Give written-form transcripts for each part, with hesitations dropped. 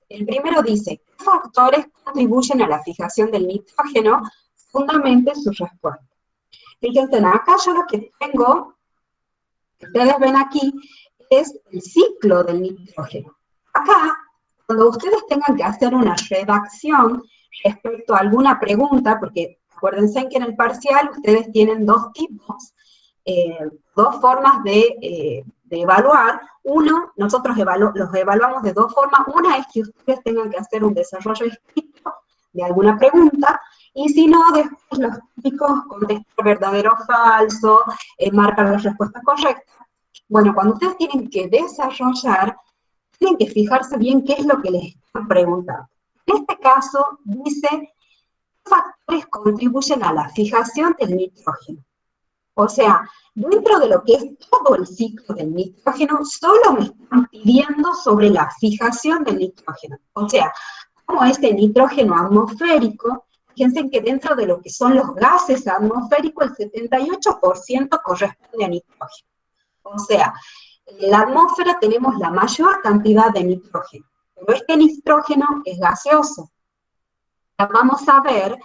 El primero dice, ¿qué factores contribuyen a la fijación del nitrógeno? Fundamente su respuesta. Fíjense, acá yo lo que tengo, que ustedes ven aquí, es el ciclo del nitrógeno. Acá, cuando ustedes tengan que hacer una redacción respecto a alguna pregunta, porque acuérdense que en el parcial ustedes tienen dos tipos, dos formas de evaluar. Uno, nosotros los evaluamos de dos formas. Una es que ustedes tengan que hacer un desarrollo escrito de alguna pregunta, y si no, después los típicos contestar verdadero o falso, marcar la respuesta correcta. Bueno, cuando ustedes tienen que desarrollar, tienen que fijarse bien qué es lo que les están preguntando. En este caso, dice, ¿qué factores contribuyen a la fijación del nitrógeno? O sea, dentro de lo que es todo el ciclo del nitrógeno, solo me están pidiendo sobre la fijación del nitrógeno. O sea, como este nitrógeno atmosférico, fíjense que dentro de lo que son los gases atmosféricos, el 78% corresponde a nitrógeno. O sea, en la atmósfera tenemos la mayor cantidad de nitrógeno, pero este nitrógeno es gaseoso. Vamos a ver,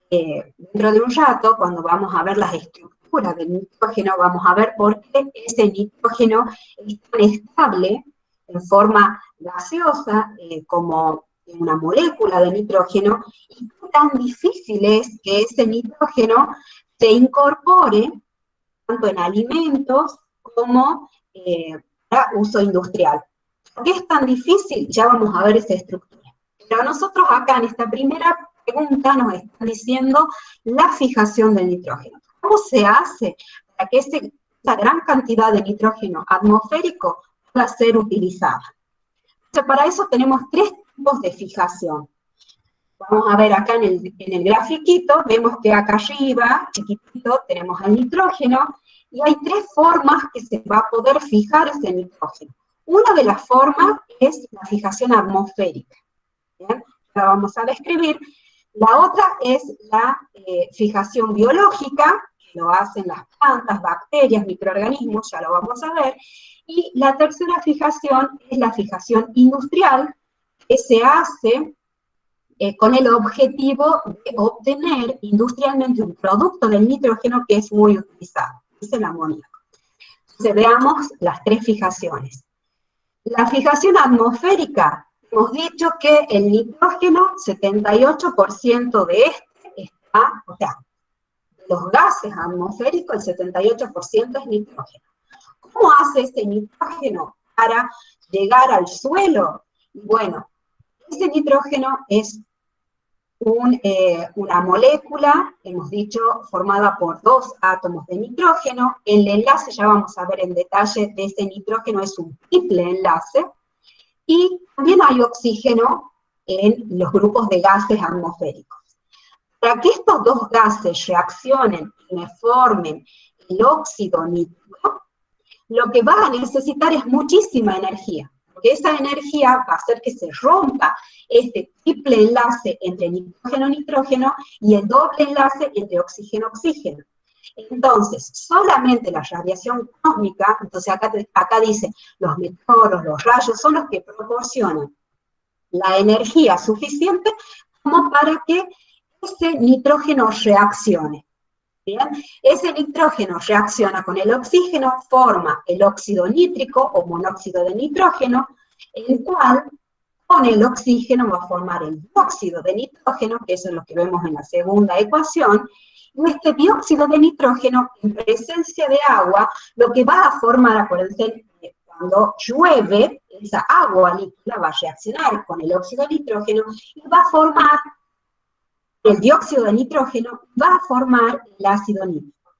dentro de un rato, cuando vamos a ver las estructuras del nitrógeno, vamos a ver por qué ese nitrógeno es tan estable en forma gaseosa como una molécula de nitrógeno, y qué tan difícil es que ese nitrógeno se incorpore tanto en alimentos como para uso industrial. ¿Por qué es tan difícil? Ya vamos a ver esa estructura. Pero nosotros acá en esta primera pregunta nos están diciendo la fijación del nitrógeno. ¿Cómo se hace para que esa gran cantidad de nitrógeno atmosférico pueda ser utilizada? Entonces, para eso tenemos tres tipos de fijación. Vamos a ver acá en el grafiquito, vemos que acá arriba, chiquitito, tenemos el nitrógeno, y hay tres formas que se va a poder fijar ese nitrógeno. Una de las formas es la fijación atmosférica. ¿Bien? La vamos a describir. La otra es la fijación biológica, que lo hacen las plantas, bacterias, microorganismos, ya lo vamos a ver. Y la tercera fijación es la fijación industrial, que se hace con el objetivo de obtener industrialmente un producto del nitrógeno que es muy utilizado, es el amoníaco. Entonces veamos las tres fijaciones. La fijación atmosférica, hemos dicho que el nitrógeno, 78% de este está, o sea, de los gases atmosféricos, el 78% es nitrógeno. ¿Cómo hace ese nitrógeno para llegar al suelo? Bueno, ese nitrógeno es una molécula, hemos dicho, formada por dos átomos de nitrógeno. El enlace, ya vamos a ver en detalle, de ese nitrógeno es un triple enlace. Y también hay oxígeno en los grupos de gases atmosféricos. Para que estos dos gases reaccionen y me formen el óxido nítrico, lo que va a necesitar es muchísima energía, porque esa energía va a hacer que se rompa este triple enlace entre nitrógeno-nitrógeno y el doble enlace entre oxígeno-oxígeno. Entonces, solamente la radiación cósmica, entonces acá dice, los meteoros, los rayos, son los que proporcionan la energía suficiente como para que ese nitrógeno reaccione. ¿Bien? Ese nitrógeno reacciona con el oxígeno, forma el óxido nítrico o monóxido de nitrógeno, el cual con el oxígeno va a formar el dióxido de nitrógeno, que eso es lo que vemos en la segunda ecuación, y este dióxido de nitrógeno, en presencia de agua, lo que va a formar, acuérdense, cuando llueve, esa agua líquida va a reaccionar con el óxido de nitrógeno y va a formar el dióxido de nitrógeno, va a formar el ácido nítrico.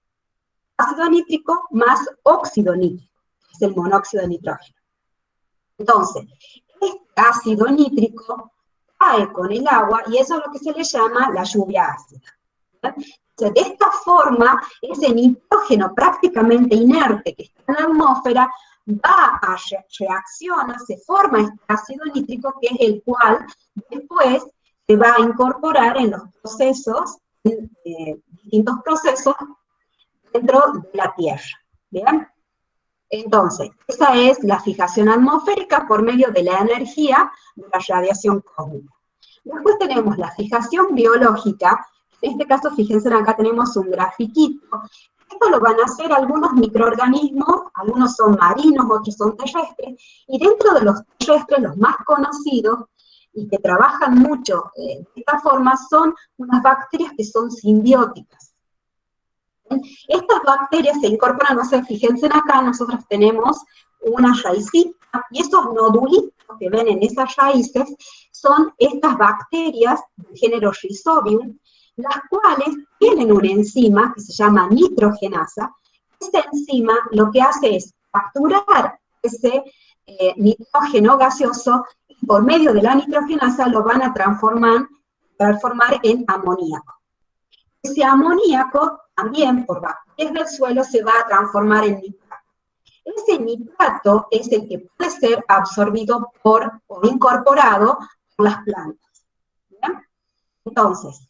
Ácido nítrico más óxido nítrico, que es el monóxido de nitrógeno. Entonces, este ácido nítrico cae con el agua y eso es lo que se le llama la lluvia ácida. Entonces, de esta forma, ese nitrógeno prácticamente inerte que está en la atmósfera va a reaccionar, se forma este ácido nítrico, que es el cual después se va a incorporar en los procesos, distintos procesos dentro de la Tierra. ¿Bien? Entonces, esa es la fijación atmosférica por medio de la energía de la radiación cósmica. Después tenemos la fijación biológica. En este caso, fíjense, acá tenemos un grafiquito. Esto lo van a hacer algunos microorganismos, algunos son marinos, otros son terrestres, y dentro de los terrestres, los más conocidos, y que trabajan mucho de esta forma, son unas bacterias que son simbióticas. Estas bacterias se incorporan, no sé, fíjense acá, nosotros tenemos una raicita, y esos nodulitos que ven en esas raíces son estas bacterias del género Rhizobium, las cuales tienen una enzima que se llama nitrogenasa. Esta enzima lo que hace es capturar ese nitrógeno gaseoso y por medio de la nitrogenasa lo van a transformar en amoníaco. Ese amoníaco también por bacterias del suelo se va a transformar en nitrato. Ese nitrato es el que puede ser absorbido o incorporado por las plantas. ¿Bien? Entonces,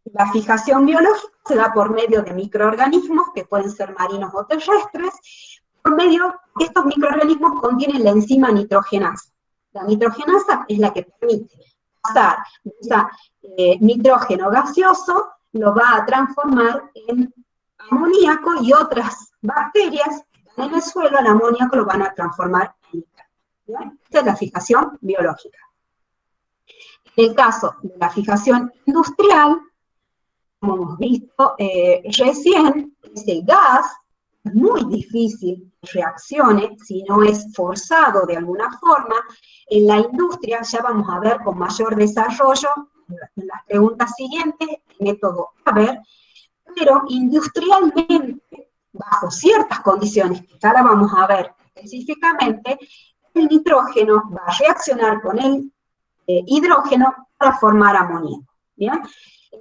la fijación biológica se da por medio de microorganismos que pueden ser marinos o terrestres, por medio de estos microorganismos contienen la enzima nitrogenasa. La nitrogenasa es la que permite pasar nitrógeno gaseoso, lo va a transformar en amoníaco y otras bacterias que están en el suelo, el amoníaco lo van a transformar en nitrato. Esta es la fijación biológica. En el caso de la fijación industrial, como hemos visto recién, ese gas es muy difícil que reaccione si no es forzado de alguna forma. En la industria, ya vamos a ver con mayor desarrollo, en las preguntas siguientes, el método Haber, pero industrialmente, bajo ciertas condiciones, que ahora vamos a ver específicamente, el nitrógeno va a reaccionar con el hidrógeno para formar amoníaco. ¿Bien?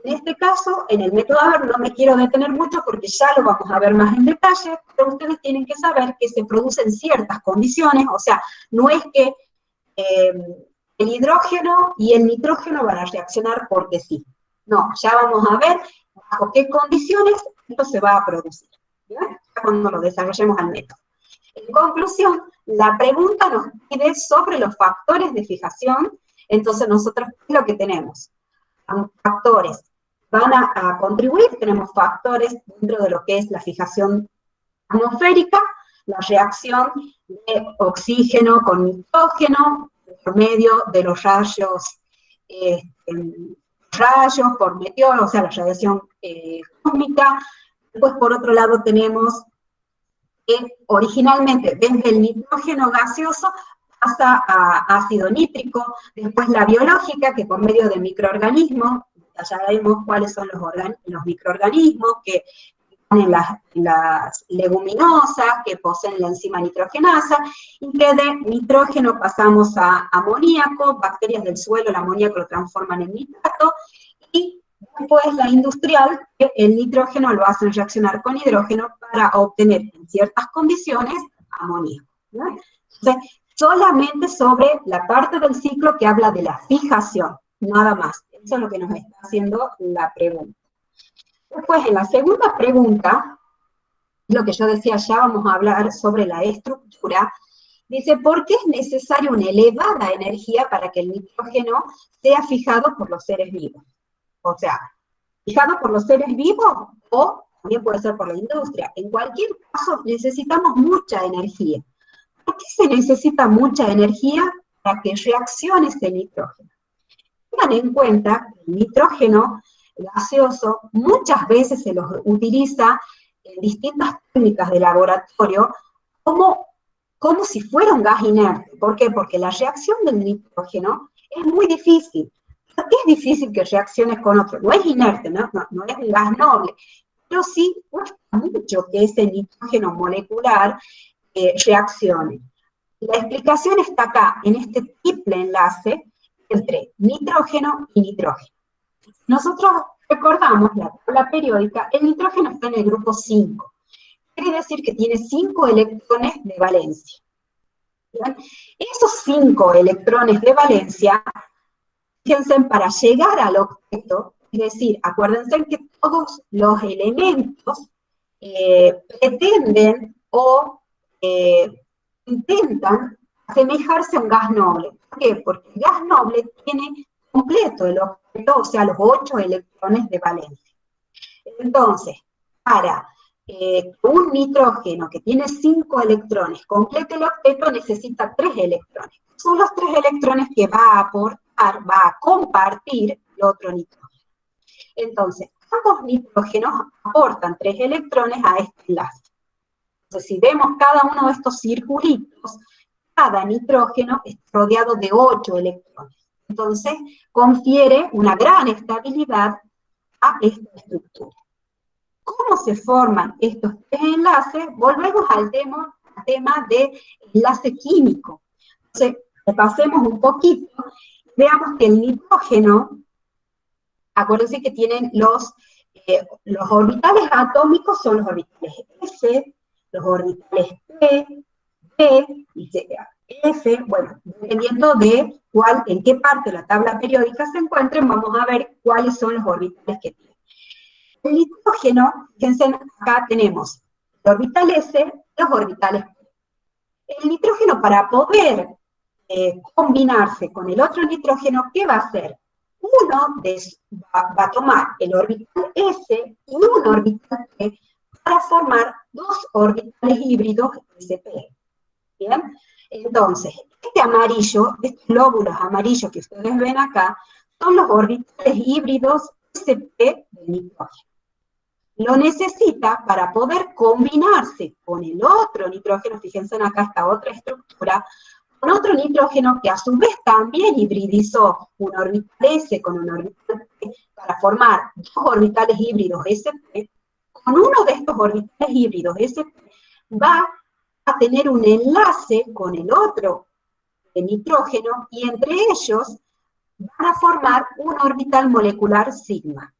En este caso, en el método Haber no me quiero detener mucho porque ya lo vamos a ver más en detalle, pero ustedes tienen que saber que se producen ciertas condiciones, o sea, no es que el hidrógeno y el nitrógeno van a reaccionar porque sí. No, ya vamos a ver bajo qué condiciones esto se va a producir. ¿Bien? Cuando lo desarrollemos al método. En conclusión, la pregunta nos pide sobre los factores de fijación. Entonces nosotros, ¿qué es lo que tenemos? Factores van a contribuir, tenemos factores dentro de lo que es la fijación atmosférica, la reacción de oxígeno con nitrógeno por medio de los rayos, por meteoro, o sea, la radiación cósmica. Después, por otro lado, tenemos que originalmente desde el nitrógeno gaseoso pasa a ácido nítrico, después la biológica, que por medio de microorganismos, ya vemos cuáles son los microorganismos que están en las leguminosas, que poseen la enzima nitrogenasa, y que de nitrógeno pasamos a amoníaco, bacterias del suelo, el amoníaco lo transforman en nitrato, y después la industrial, que el nitrógeno lo hacen reaccionar con hidrógeno para obtener en ciertas condiciones amoníaco. ¿No? Entonces, solamente sobre la parte del ciclo que habla de la fijación, nada más. Eso es lo que nos está haciendo la pregunta. Después, en la segunda pregunta, lo que yo decía, ya vamos a hablar sobre la estructura. Dice, ¿por qué es necesaria una elevada energía para que el nitrógeno sea fijado por los seres vivos? O sea, fijado por los seres vivos o también puede ser por la industria. En cualquier caso, necesitamos mucha energía. ¿Por qué se necesita mucha energía para que reaccione ese nitrógeno? Tengan en cuenta que el nitrógeno gaseoso muchas veces se los utiliza en distintas técnicas de laboratorio como si fuera un gas inerte. ¿Por qué? Porque la reacción del nitrógeno es muy difícil. ¿Por qué es difícil que reaccione con otro? No es inerte, no es un gas noble, pero sí cuesta mucho que ese nitrógeno molecular reaccione. La explicación está acá, en este triple enlace entre nitrógeno y nitrógeno. Nosotros recordamos la tabla periódica, el nitrógeno está en el grupo 5. Quiere decir que tiene 5 electrones de valencia. ¿Bien? Esos 5 electrones de valencia, fíjense, para llegar al octeto, es decir, acuérdense que todos los elementos pretenden o intentan asemejarse a un gas noble. ¿Por qué? Porque el gas noble tiene completo el octeto, o sea, los 8 electrones de valencia. Entonces, para un nitrógeno que tiene 5 electrones complete el octeto, necesita 3 electrones. Son los 3 electrones que va a aportar, va a compartir el otro nitrógeno. Entonces, ambos nitrógenos aportan 3 electrones a este enlace. Entonces, si vemos cada uno de estos circulitos, cada nitrógeno está rodeado de 8 electrones. Entonces, confiere una gran estabilidad a esta estructura. ¿Cómo se forman estos 3 enlaces? Volvemos al tema de enlace químico. Entonces, repasemos un poquito, veamos que el nitrógeno, acuérdense que tienen los orbitales atómicos, son los orbitales S, los orbitales P, D y F, bueno, dependiendo de en qué parte de la tabla periódica se encuentren, vamos a ver cuáles son los orbitales que tienen. El nitrógeno, fíjense, acá tenemos el orbital S, los orbitales P. El nitrógeno, para poder combinarse con el otro nitrógeno, ¿qué va a hacer? Va a tomar el orbital S y un orbital P para formar 2 orbitales híbridos sp. ¿Bien? Entonces, este amarillo, estos glóbulos amarillos que ustedes ven acá, son los orbitales híbridos sp del nitrógeno. Lo necesita para poder combinarse con el otro nitrógeno, fíjense acá esta otra estructura, con otro nitrógeno que a su vez también hibridizó un orbital S con un orbital P para formar 2 orbitales híbridos sp. Con uno de estos orbitales híbridos sp va a tener un enlace con el otro nitrógeno y entre ellos van a formar un orbital molecular sigma.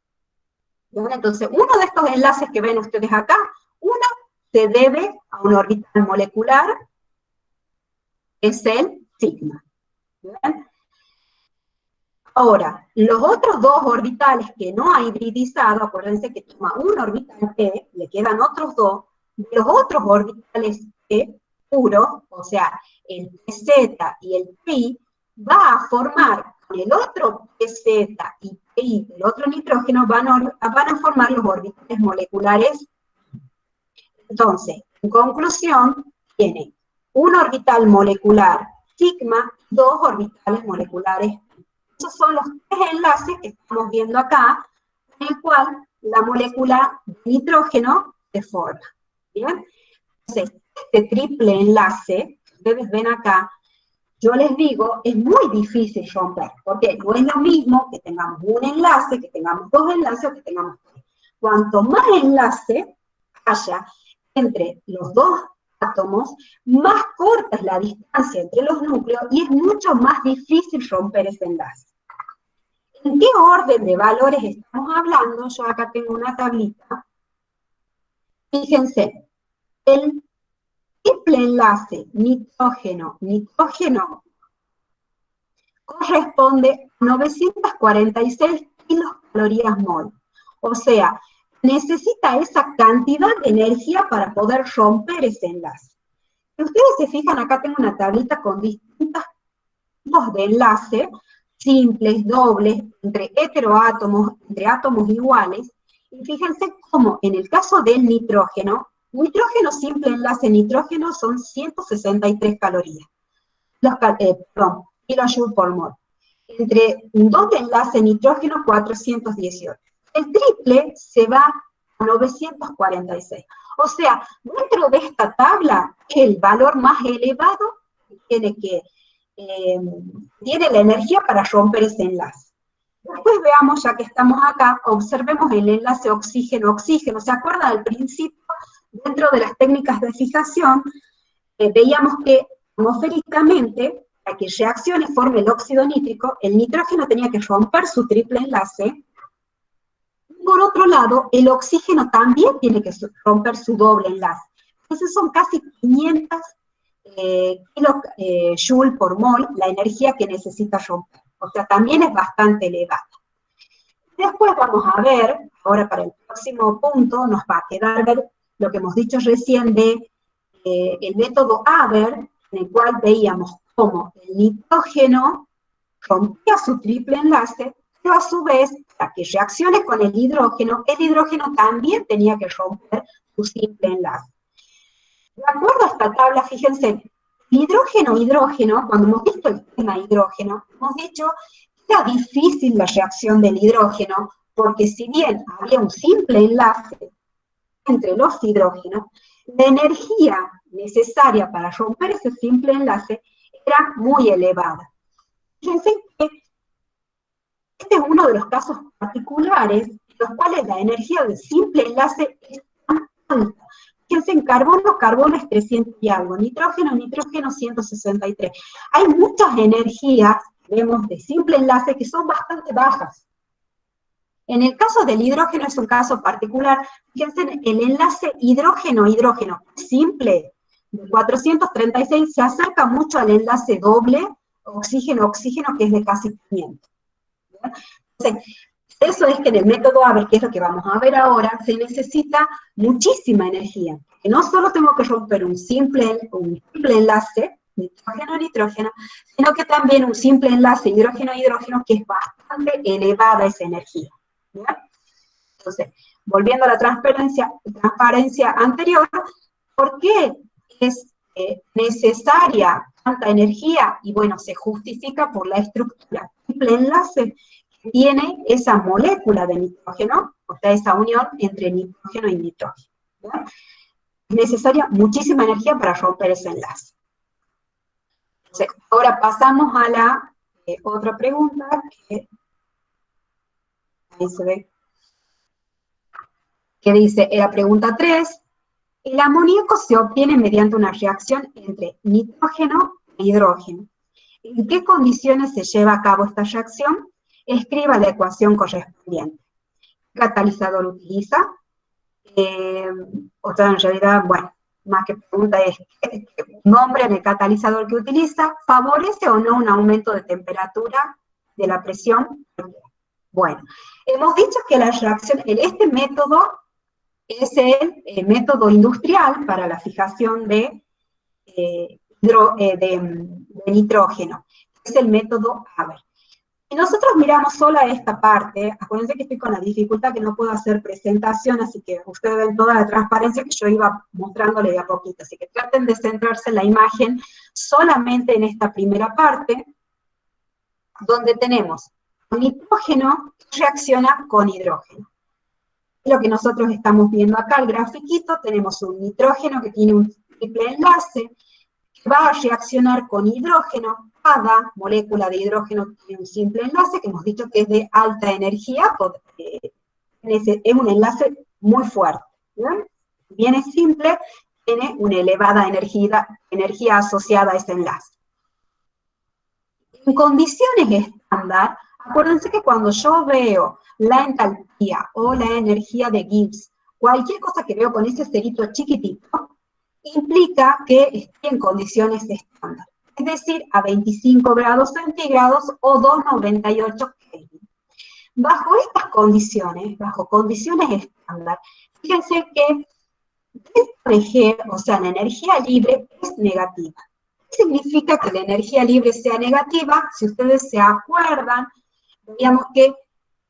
Entonces, uno de estos enlaces que ven ustedes acá, uno se debe a un orbital molecular, es el sigma. ¿Bien? Ahora, los otros 2 orbitales que no ha hibridizado, acuérdense que toma un orbital P, le quedan otros 2, los otros orbitales P puros, o sea, el PZ y el PI, va a formar con el otro PZ y PI del otro nitrógeno, van a formar los orbitales moleculares. Entonces, en conclusión, tiene un orbital molecular sigma y 2 orbitales moleculares. Esos son los 3 enlaces que estamos viendo acá, en el cual la molécula de nitrógeno se forma. ¿Bien? Entonces, este triple enlace, ustedes ven acá, yo les digo, es muy difícil romper, porque no es lo mismo que tengamos un enlace, que tengamos 2 enlaces o que tengamos 3. Cuanto más enlace haya entre los 2 átomos, más corta es la distancia entre los núcleos y es mucho más difícil romper ese enlace. ¿En qué orden de valores estamos hablando? Yo acá tengo una tablita. Fíjense, el triple enlace nitrógeno-nitrógeno corresponde a 946 kilocalorías mol. O sea, necesita esa cantidad de energía para poder romper ese enlace. Si ustedes se fijan, acá tengo una tablita con distintos tipos de enlace, simples, dobles, entre heteroátomos, entre átomos iguales, y fíjense cómo en el caso del nitrógeno simple enlace nitrógeno son 163 calorías, kilojoules por mol. Entre un doble enlace nitrógeno, 418. El triple se va a 946. O sea, dentro de esta tabla, el valor más elevado tiene la energía para romper ese enlace. Después veamos, ya que estamos acá, observemos el enlace oxígeno-oxígeno. ¿Se acuerdan al principio? Dentro de las técnicas de fijación, veíamos que atmosféricamente, para que reaccione y forme el óxido nítrico, el nitrógeno tenía que romper su triple enlace. Por otro lado, el oxígeno también tiene que romper su doble enlace. Entonces son casi 500 kilojoules por mol la energía que necesita romper. O sea, también es bastante elevada. Después vamos a ver, ahora para el próximo punto, nos va a quedar ver lo que hemos dicho recién de el método Haber, en el cual veíamos cómo el nitrógeno rompía su triple enlace, pero a su vez, para que reaccione con el hidrógeno también tenía que romper su simple enlace. De acuerdo a esta tabla, fíjense, hidrógeno, cuando hemos visto el tema hidrógeno, hemos dicho que era difícil la reacción del hidrógeno, porque si bien había un simple enlace entre los hidrógenos, la energía necesaria para romper ese simple enlace era muy elevada. Fíjense que este es uno de los casos particulares en los cuales la energía del simple enlace es tan alta. Fíjense, en carbono es 300 y algo, nitrógeno 163. Hay muchas energías, vemos, de simple enlace que son bastante bajas. En el caso del hidrógeno es un caso particular. Fíjense, el enlace hidrógeno-hidrógeno simple de 436 se acerca mucho al enlace doble oxígeno-oxígeno, que es de casi 500. Entonces, eso es que en el método Haber, que es lo que vamos a ver ahora, se necesita muchísima energía. Que no solo tengo que romper un simple enlace, nitrógeno-nitrógeno, sino que también un simple enlace hidrógeno-hidrógeno, que es bastante elevada esa energía. ¿Ya? Entonces, volviendo a la transparencia anterior, ¿por qué es necesaria tanta energía? Y bueno, se justifica por la estructura triple enlace que tiene esa molécula de nitrógeno, o sea, esa unión entre nitrógeno y nitrógeno. ¿Ya? Es necesaria muchísima energía para romper ese enlace. Entonces, ahora pasamos a la otra pregunta, que ahí se ve, que dice, en la pregunta 3, el amoníaco se obtiene mediante una reacción entre nitrógeno e hidrógeno. ¿En qué condiciones se lleva a cabo esta reacción? Escriba la ecuación correspondiente. ¿Qué catalizador utiliza? O sea, en realidad, bueno, más que pregunta es, ¿qué nombre del catalizador que utiliza? ¿Favorece o no un aumento de temperatura de la presión? Bueno, hemos dicho que la reacción en este método es el método industrial para la fijación de nitrógeno. Es el método Haber. Si nosotros miramos solo esta parte, acuérdense que estoy con la dificultad que no puedo hacer presentación, así que ustedes ven toda la transparencia que yo iba mostrándole de a poquito, así que traten de centrarse en la imagen solamente en esta primera parte, donde tenemos nitrógeno que reacciona con hidrógeno. Lo que nosotros estamos viendo acá, el grafiquito, tenemos un nitrógeno que tiene un triple enlace, que va a reaccionar con hidrógeno. Cada molécula de hidrógeno tiene un simple enlace, que hemos dicho que es de alta energía, es un enlace muy fuerte. ¿Bien? Bien es simple, tiene una elevada energía asociada a ese enlace. En condiciones estándar, acuérdense que cuando yo veo la entalpía o la energía de Gibbs, cualquier cosa que veo con ese cerito chiquitito, implica que esté en condiciones estándar, es decir, a 25 grados centígrados o 298 Kelvin. Bajo estas condiciones, bajo condiciones estándar, fíjense que delta de G, o sea, la energía libre, es negativa. ¿Qué significa que la energía libre sea negativa? Si ustedes se acuerdan, veíamos que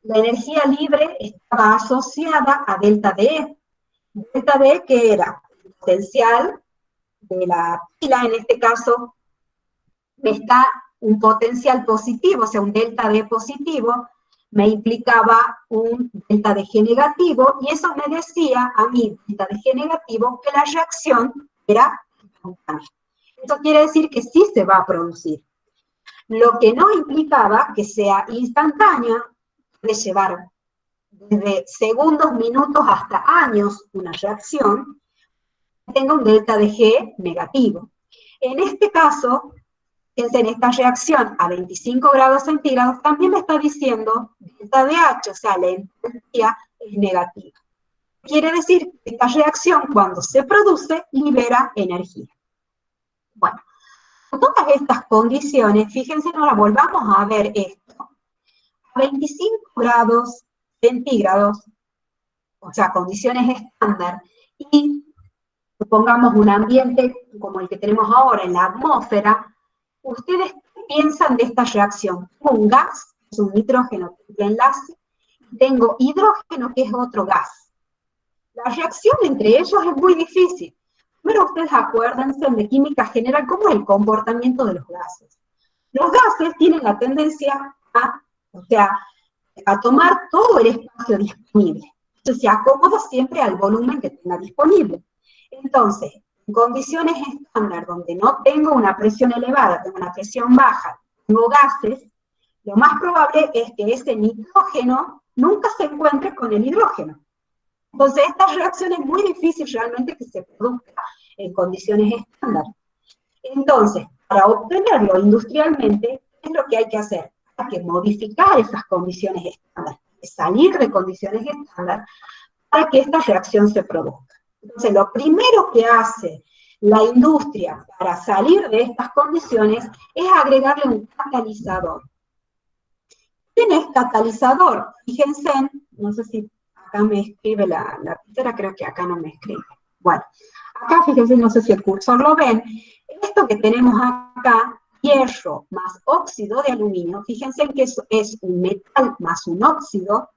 la energía libre estaba asociada a delta de E. Delta de E, que era el potencial de la pila, en este caso, está un potencial positivo, o sea, un delta D positivo, me implicaba un delta de G negativo, y eso me decía a mí, delta de G negativo, que la reacción era instantánea. Esto quiere decir que sí se va a producir. Lo que no implicaba que sea instantánea, puede llevar desde segundos, minutos, hasta años una reacción, tenga un delta de G negativo. En este caso, en esta reacción a 25 grados centígrados, también me está diciendo delta de H, o sea, la entropía es negativa. Quiere decir que esta reacción, cuando se produce, libera energía. Bueno, con todas estas condiciones, fíjense, ahora volvamos a ver esto. A 25 grados centígrados, o sea, condiciones estándar, y supongamos un ambiente como el que tenemos ahora en la atmósfera, ustedes piensan de esta reacción. Tengo un gas, es un nitrógeno triple enlace, y tengo hidrógeno, que es otro gas. La reacción entre ellos es muy difícil. Primero ustedes acuérdense de química general, cómo es el comportamiento de los gases. Los gases tienen la tendencia a tomar todo el espacio disponible. Entonces se acomoda siempre al volumen que tenga disponible. Entonces, en condiciones estándar, donde no tengo una presión elevada, tengo una presión baja, tengo gases, lo más probable es que ese nitrógeno nunca se encuentre con el hidrógeno. Entonces, esta reacción es muy difícil realmente que se produzca en condiciones estándar. Entonces, para obtenerlo industrialmente, ¿qué es lo que hay que hacer? Hay que modificar esas condiciones estándar, salir de condiciones estándar para que esta reacción se produzca. Entonces, lo primero que hace la industria para salir de estas condiciones es agregarle un catalizador. ¿Quién es catalizador? Fíjense, no sé si acá me escribe la pizarra, creo que acá no me escribe. Bueno, acá fíjense, no sé si el cursor lo ven, esto que tenemos acá, hierro más óxido de aluminio, fíjense que eso es un metal más un óxido,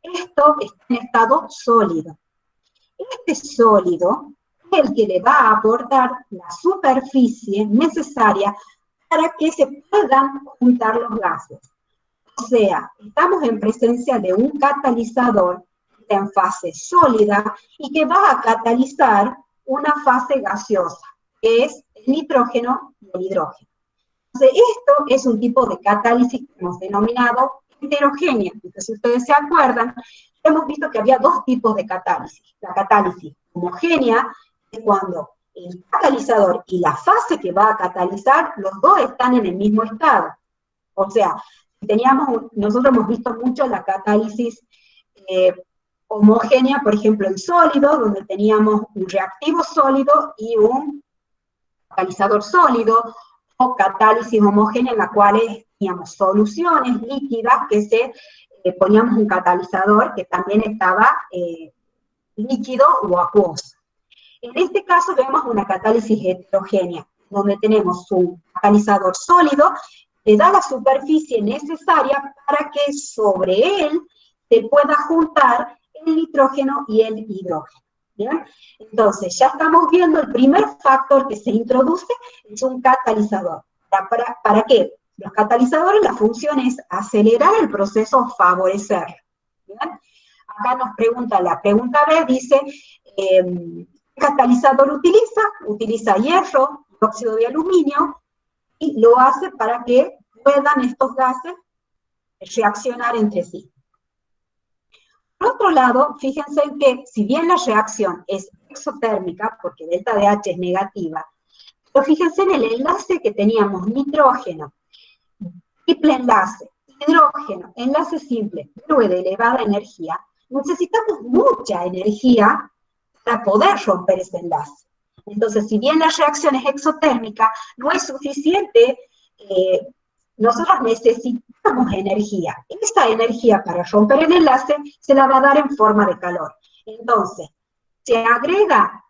esto está en estado sólido. Este sólido es el que le va a aportar la superficie necesaria para que se puedan juntar los gases. O sea, estamos en presencia de un catalizador que está en fase sólida y que va a catalizar una fase gaseosa, que es el nitrógeno y el hidrógeno. Entonces, esto es un tipo de catálisis que hemos denominado heterogénea. Entonces, si ustedes se acuerdan, hemos visto que había dos tipos de catálisis. La catálisis homogénea es cuando el catalizador y la fase que va a catalizar, los dos están en el mismo estado. O sea, nosotros hemos visto mucho la catálisis homogénea, por ejemplo, en sólido, donde teníamos un reactivo sólido y un catalizador sólido, o catálisis homogénea en la cual teníamos soluciones líquidas que poníamos un catalizador que también estaba líquido o acuoso. En este caso vemos una catálisis heterogénea, donde tenemos un catalizador sólido que da la superficie necesaria para que sobre él se pueda juntar el nitrógeno y el hidrógeno. ¿Bien? Entonces, ya estamos viendo el primer factor que se introduce, es un catalizador. ¿Para qué? Los catalizadores, la función es acelerar el proceso, favorecer. ¿Bien? Acá nos pregunta, la pregunta B dice, ¿qué catalizador utiliza? Utiliza hierro, óxido de aluminio, y lo hace para que puedan estos gases reaccionar entre sí. Por otro lado, fíjense que si bien la reacción es exotérmica, porque delta de H es negativa, pero fíjense en el enlace que teníamos nitrógeno, triple enlace, hidrógeno, enlace simple, pero de elevada energía, necesitamos mucha energía para poder romper ese enlace. Entonces, si bien la reacción es exotérmica, no es suficiente, nosotros necesitamos energía. Esa energía para romper el enlace se la va a dar en forma de calor. Entonces, se agrega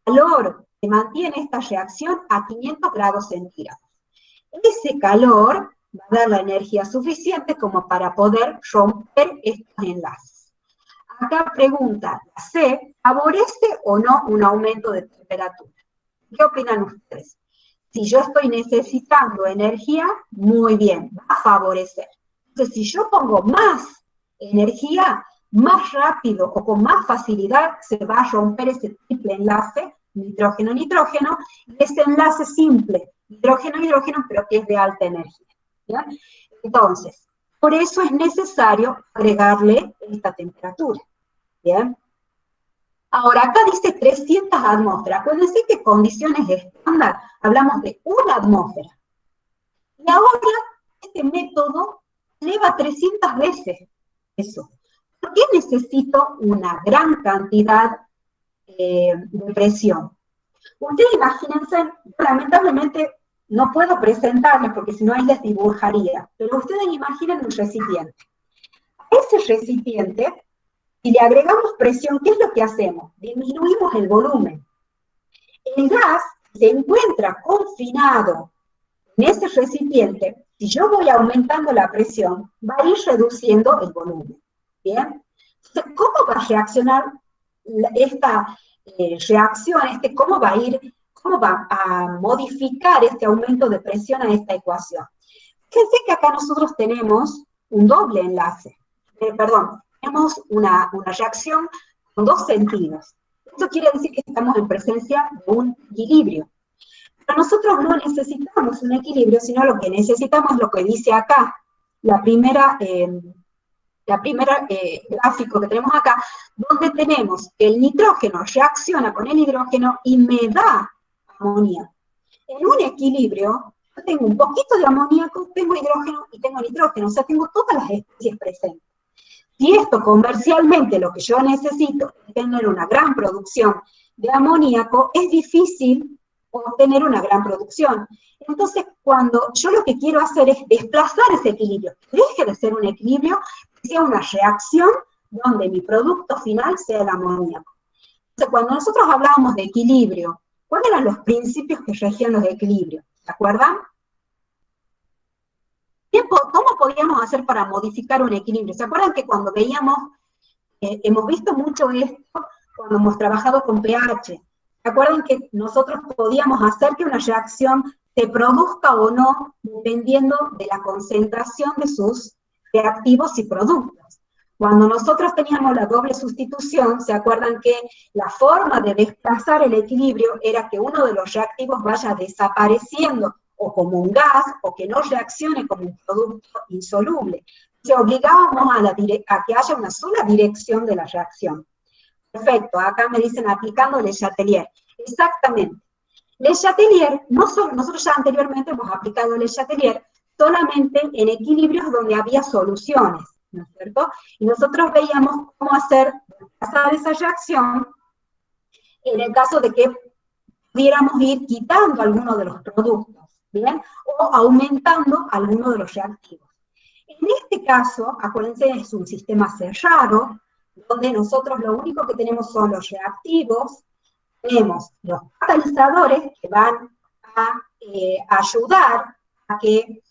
calor que mantiene esta reacción a 500 grados centígrados. Ese calor va a dar la energía suficiente como para poder romper estos enlaces. Acá pregunta, ¿la C favorece o no un aumento de temperatura? ¿Qué opinan ustedes? Si yo estoy necesitando energía, muy bien, va a favorecer. Entonces, si yo pongo más energía, más rápido o con más facilidad se va a romper ese triple enlace, nitrógeno-nitrógeno, y ese enlace simple, hidrógeno-hidrógeno, pero que es de alta energía. ¿Ya? Entonces, por eso es necesario agregarle esta temperatura. ¿Bien? Ahora, acá dice 300 atmósferas. Acuérdense que condiciones estándar hablamos de una atmósfera. Y ahora este método eleva 300 veces eso. ¿Por qué necesito una gran cantidad de presión? Ustedes imagínense, lamentablemente no puedo presentarles porque si no ahí les dibujaría, pero ustedes imaginen un recipiente. A ese recipiente Si le agregamos presión, ¿qué es lo que hacemos? Disminuimos el volumen. El gas se encuentra confinado en ese recipiente. Si yo voy aumentando la presión, va a ir reduciendo el volumen. ¿Bien? Entonces, ¿cómo va a reaccionar esta reacción? ¿Cómo va a modificar este aumento de presión a esta ecuación? Fíjense que acá nosotros tenemos un doble enlace. Tenemos una reacción con dos sentidos. Esto quiere decir que estamos en presencia de un equilibrio. Pero nosotros no necesitamos un equilibrio, sino lo que necesitamos es lo que dice acá, la primera gráfico que tenemos acá, donde tenemos que el nitrógeno reacciona con el hidrógeno y me da amoníaco. En un equilibrio, yo tengo un poquito de amoníaco, tengo hidrógeno y tengo nitrógeno, o sea, tengo todas las especies presentes. Si esto comercialmente lo que yo necesito es tener una gran producción de amoníaco, es difícil obtener una gran producción. Entonces, cuando yo lo que quiero hacer es desplazar ese equilibrio, que deje de ser un equilibrio, que sea una reacción donde mi producto final sea el amoníaco. Entonces, cuando nosotros hablábamos de equilibrio, ¿cuáles eran los principios que regían los equilibrios? ¿Se acuerdan? ¿Cómo podíamos hacer para modificar un equilibrio? ¿Se acuerdan que cuando veíamos, hemos visto mucho esto cuando hemos trabajado con pH? ¿Se acuerdan que nosotros podíamos hacer que una reacción se produzca o no dependiendo de la concentración de sus reactivos y productos? Cuando nosotros teníamos la doble sustitución, ¿se acuerdan que la forma de desplazar el equilibrio era que uno de los reactivos vaya desapareciendo o como un gas, o que no reaccione como un producto insoluble? Se obligábamos a que haya una sola dirección de la reacción. Perfecto, acá me dicen aplicando Le Chatelier. Exactamente. Le Chatelier, nosotros ya anteriormente hemos aplicado Le Chatelier solamente en equilibrios donde había soluciones, ¿no es cierto? Y nosotros veíamos cómo pasar esa reacción en el caso de que pudiéramos ir quitando alguno de los productos, ¿bien? O aumentando alguno de los reactivos. En este caso, acuérdense, es un sistema cerrado, donde nosotros lo único que tenemos son los reactivos, tenemos los catalizadores que van a ayudar a que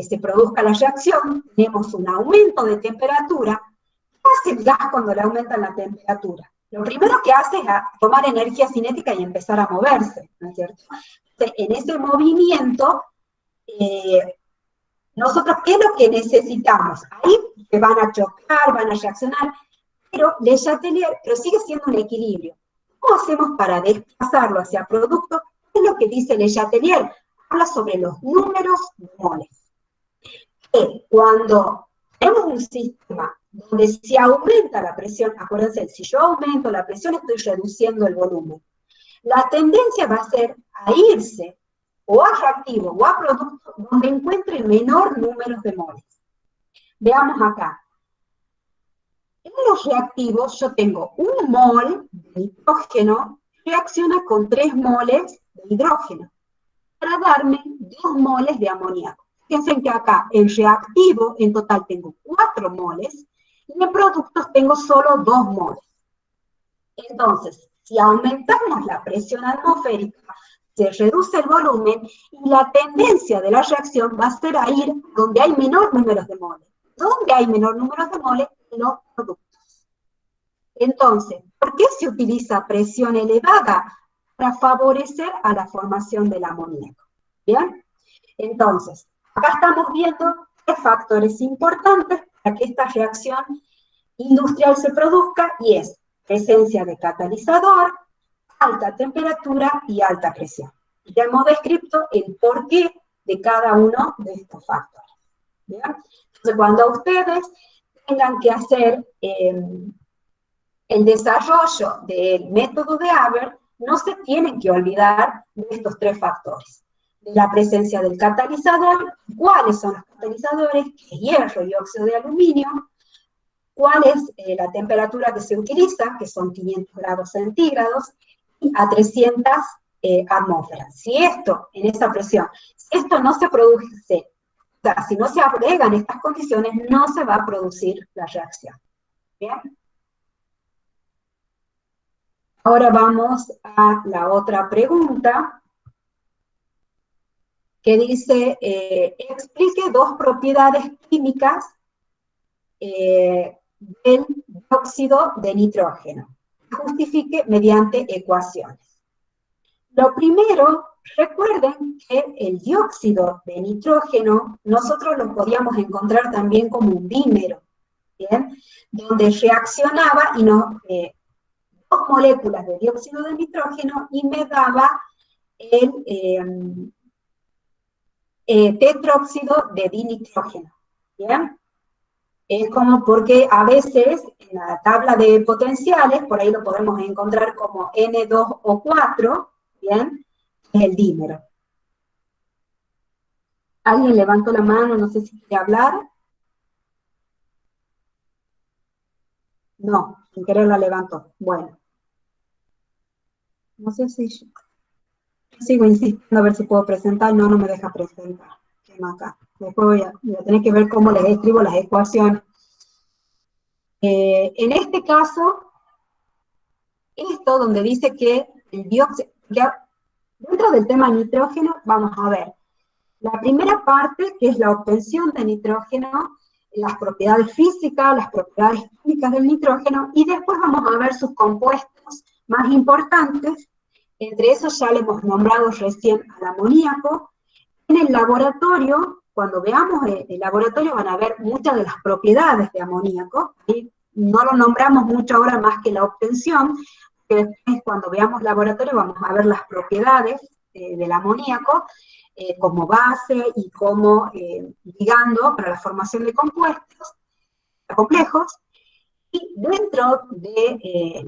se produzca la reacción, tenemos un aumento de temperatura. ¿Qué hace el gas cuando le aumentan la temperatura? Lo primero que hace es tomar energía cinética y empezar a moverse, ¿no es cierto? Entonces, en ese movimiento, nosotros, ¿qué es lo que necesitamos? Ahí se van a chocar, van a reaccionar, pero Le Chatelier, pero sigue siendo un equilibrio. ¿Cómo hacemos para desplazarlo hacia producto? ¿Qué es lo que dice Le Chatelier? Habla sobre los números de moles. Que cuando tenemos un sistema donde se aumenta la presión, acuérdense, si yo aumento la presión estoy reduciendo el volumen. La tendencia va a ser a irse o a reactivo o a producto donde encuentre menor número de moles. Veamos acá. En los reactivos yo tengo un mol de nitrógeno que reacciona con 3 moles de hidrógeno para darme 2 moles de amoníaco. Fíjense que acá en reactivo en total tengo 4 moles y en productos tengo solo 2 moles. Entonces, si aumentamos la presión atmosférica, se reduce el volumen y la tendencia de la reacción va a ser a ir donde hay menor número de moles. ¿Dónde hay menor número de moles? En los productos. Entonces, ¿por qué se utiliza presión elevada? Para favorecer a la formación del amoníaco. ¿Bien? Entonces, acá estamos viendo 3 factores importantes para que esta reacción industrial se produzca y es presencia de catalizador, alta temperatura y alta presión. Ya hemos descrito el porqué de cada uno de estos factores. ¿Bien? Entonces, cuando ustedes tengan que hacer el desarrollo del método de Haber, no se tienen que olvidar de estos 3 factores. De la presencia del catalizador, cuáles son los catalizadores, que es hierro y óxido de aluminio, cuál es la temperatura que se utiliza, que son 500 grados centígrados, y a 300 atmósferas. Si esto, en esa presión, si esto no se produce, o sea, si no se agregan estas condiciones, no se va a producir la reacción. ¿Bien? Ahora vamos a la otra pregunta, que dice, explique dos propiedades químicas del dióxido de nitrógeno. Justifique mediante ecuaciones. Lo primero, recuerden que el dióxido de nitrógeno nosotros lo podíamos encontrar también como un dímero, ¿bien? Donde reaccionaba y nos, dos moléculas de dióxido de nitrógeno y me daba el tetróxido de dinitrógeno, ¿bien? Es como porque a veces en la tabla de potenciales, por ahí lo podemos encontrar como N2O4, ¿bien? Es el dímero. ¿Alguien levantó la mano? No sé si quiere hablar. No, sin querer la levantó. Bueno, no sé si yo sigo insistiendo a ver si puedo presentar. No, no me deja presentar. ¿Qué más acá? Después voy a tener que ver cómo les escribo las ecuaciones. En este caso, esto donde dice que el dióxido, dentro del tema nitrógeno, vamos a ver la primera parte, que es la obtención de nitrógeno, las propiedades físicas, las propiedades químicas del nitrógeno, y después vamos a ver sus compuestos más importantes. Entre esos ya le hemos nombrado recién al amoníaco. En el laboratorio, cuando veamos el laboratorio, van a ver muchas de las propiedades de amoníaco. Y no lo nombramos mucho ahora más que la obtención, que después cuando veamos laboratorio vamos a ver las propiedades del amoníaco como base y como ligando para la formación de compuestos complejos. Y dentro de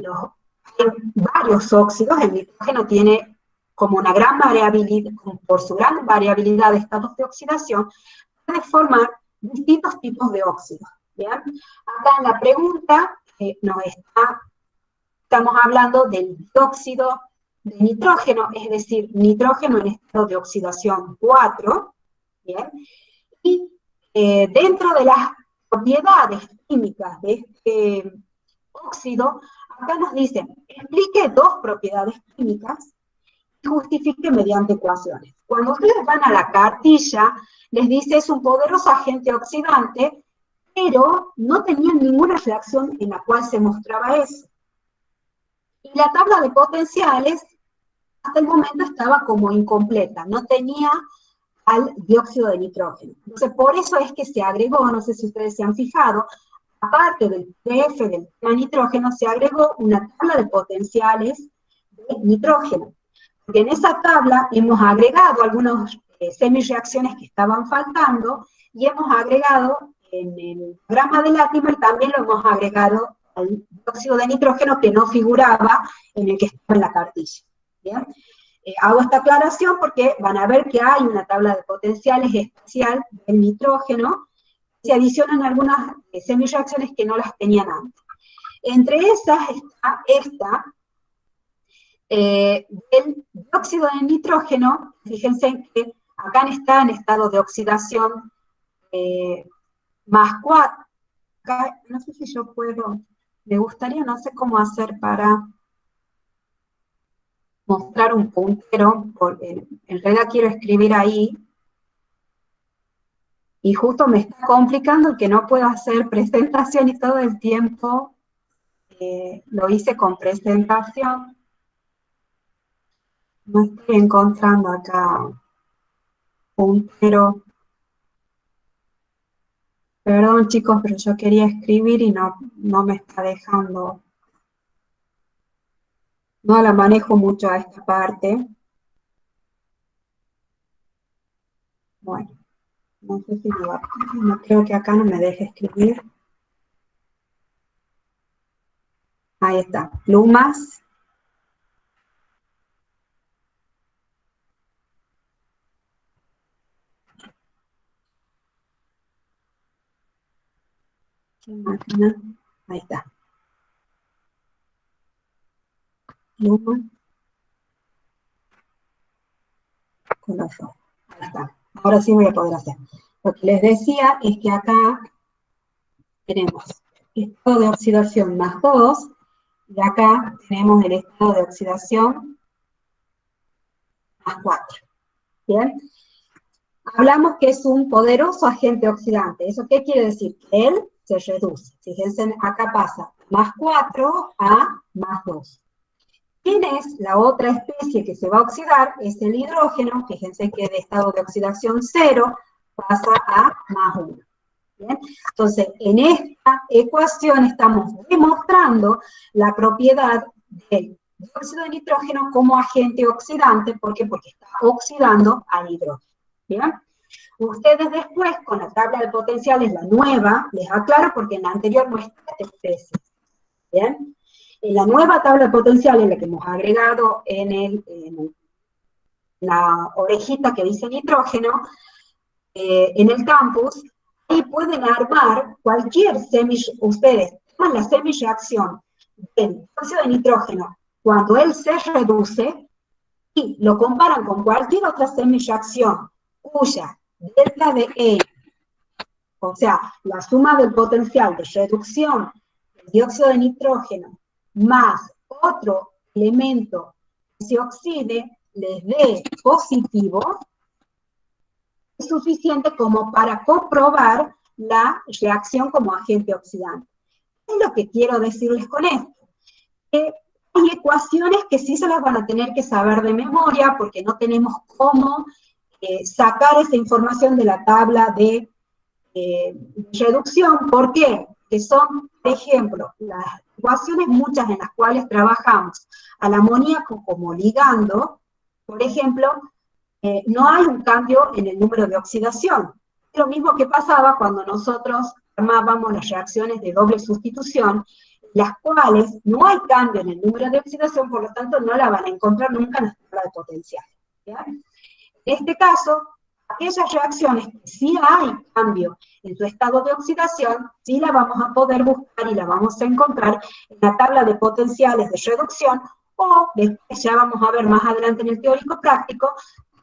varios óxidos, el nitrógeno tiene como una gran variabilidad, por su gran variabilidad de estados de oxidación, puede formar distintos tipos de óxidos. ¿Bien? Acá en la pregunta estamos hablando del dióxido de nitrógeno, es decir, nitrógeno en estado de oxidación 4, ¿bien? Y dentro de las propiedades químicas de este óxido, acá nos dicen, explique dos propiedades químicas y justifique mediante ecuaciones. Cuando ustedes van a la cartilla, les dice es un poderoso agente oxidante, pero no tenían ninguna reacción en la cual se mostraba eso. Y la tabla de potenciales, hasta el momento estaba como incompleta, no tenía al dióxido de nitrógeno. Entonces, por eso es que se agregó, no sé si ustedes se han fijado, aparte del PF del tema nitrógeno, se agregó una tabla de potenciales de nitrógeno. Porque en esa tabla hemos agregado algunas semireacciones que estaban faltando y hemos agregado en el diagrama de Latimer también lo hemos agregado al dióxido de nitrógeno que no figuraba en el que estaba en la cartilla. ¿Bien? Hago esta aclaración porque van a ver que hay una tabla de potenciales especial del nitrógeno, se adicionan algunas semireacciones que no las tenían antes. Entre esas está esta, del dióxido de nitrógeno, fíjense que acá está en estado de oxidación más 4. Acá, no sé si yo puedo, me gustaría, no sé cómo hacer para mostrar un puntero, porque en realidad quiero escribir ahí, y justo me está complicando que no puedo hacer presentación y todo el tiempo lo hice con presentación. No estoy encontrando acá puntero. Perdón chicos, pero yo quería escribir y no me está dejando. No la manejo mucho a esta parte. Bueno, no sé si no creo que acá no me deje escribir. Ahí está, plumas. Máquina. Ahí está. Pluma. Color rojo. Ahí está. Ahora sí voy a poder hacer. Lo que les decía es que acá tenemos estado de oxidación más 2 y acá tenemos el estado de oxidación más 4. ¿Bien? Hablamos que es un poderoso agente oxidante. ¿Eso qué quiere decir? Que él se reduce. Fíjense, acá pasa más 4 a más 2. ¿Quién es la otra especie que se va a oxidar? Es el hidrógeno. Fíjense que de estado de oxidación 0 pasa a más 1. ¿Bien? Entonces, en esta ecuación estamos demostrando la propiedad del dióxido de nitrógeno como agente oxidante. ¿Por qué? Porque está oxidando al hidrógeno. ¿Bien? Ustedes después, con la tabla de potenciales, la nueva, les aclaro porque en la anterior no está esta especie. ¿Bien? En la nueva tabla de potenciales, la que hemos agregado en la orejita que dice nitrógeno, en el campus, ahí pueden armar cualquier ustedes toman la semireacción del dióxido de nitrógeno cuando él se reduce y lo comparan con cualquier otra semireacción cuya delta de E, o sea, la suma del potencial de reducción del dióxido de nitrógeno más otro elemento que se oxide, les dé positivo, es suficiente como para comprobar la reacción como agente oxidante. ¿Qué es lo que quiero decirles con esto? Que hay ecuaciones que sí se las van a tener que saber de memoria porque no tenemos cómo sacar esa información de la tabla de reducción. ¿Por qué? Que son, por ejemplo, las ecuaciones muchas en las cuales trabajamos al amoníaco como ligando, por ejemplo, no hay un cambio en el número de oxidación. Es lo mismo que pasaba cuando nosotros armábamos las reacciones de doble sustitución, las cuales no hay cambio en el número de oxidación, por lo tanto no la van a encontrar nunca en la tabla de potencial. ¿Ya? En este caso, aquellas reacciones que sí hay cambio en su estado de oxidación, sí la vamos a poder buscar y la vamos a encontrar en la tabla de potenciales de reducción, o después ya vamos a ver más adelante en el teórico práctico,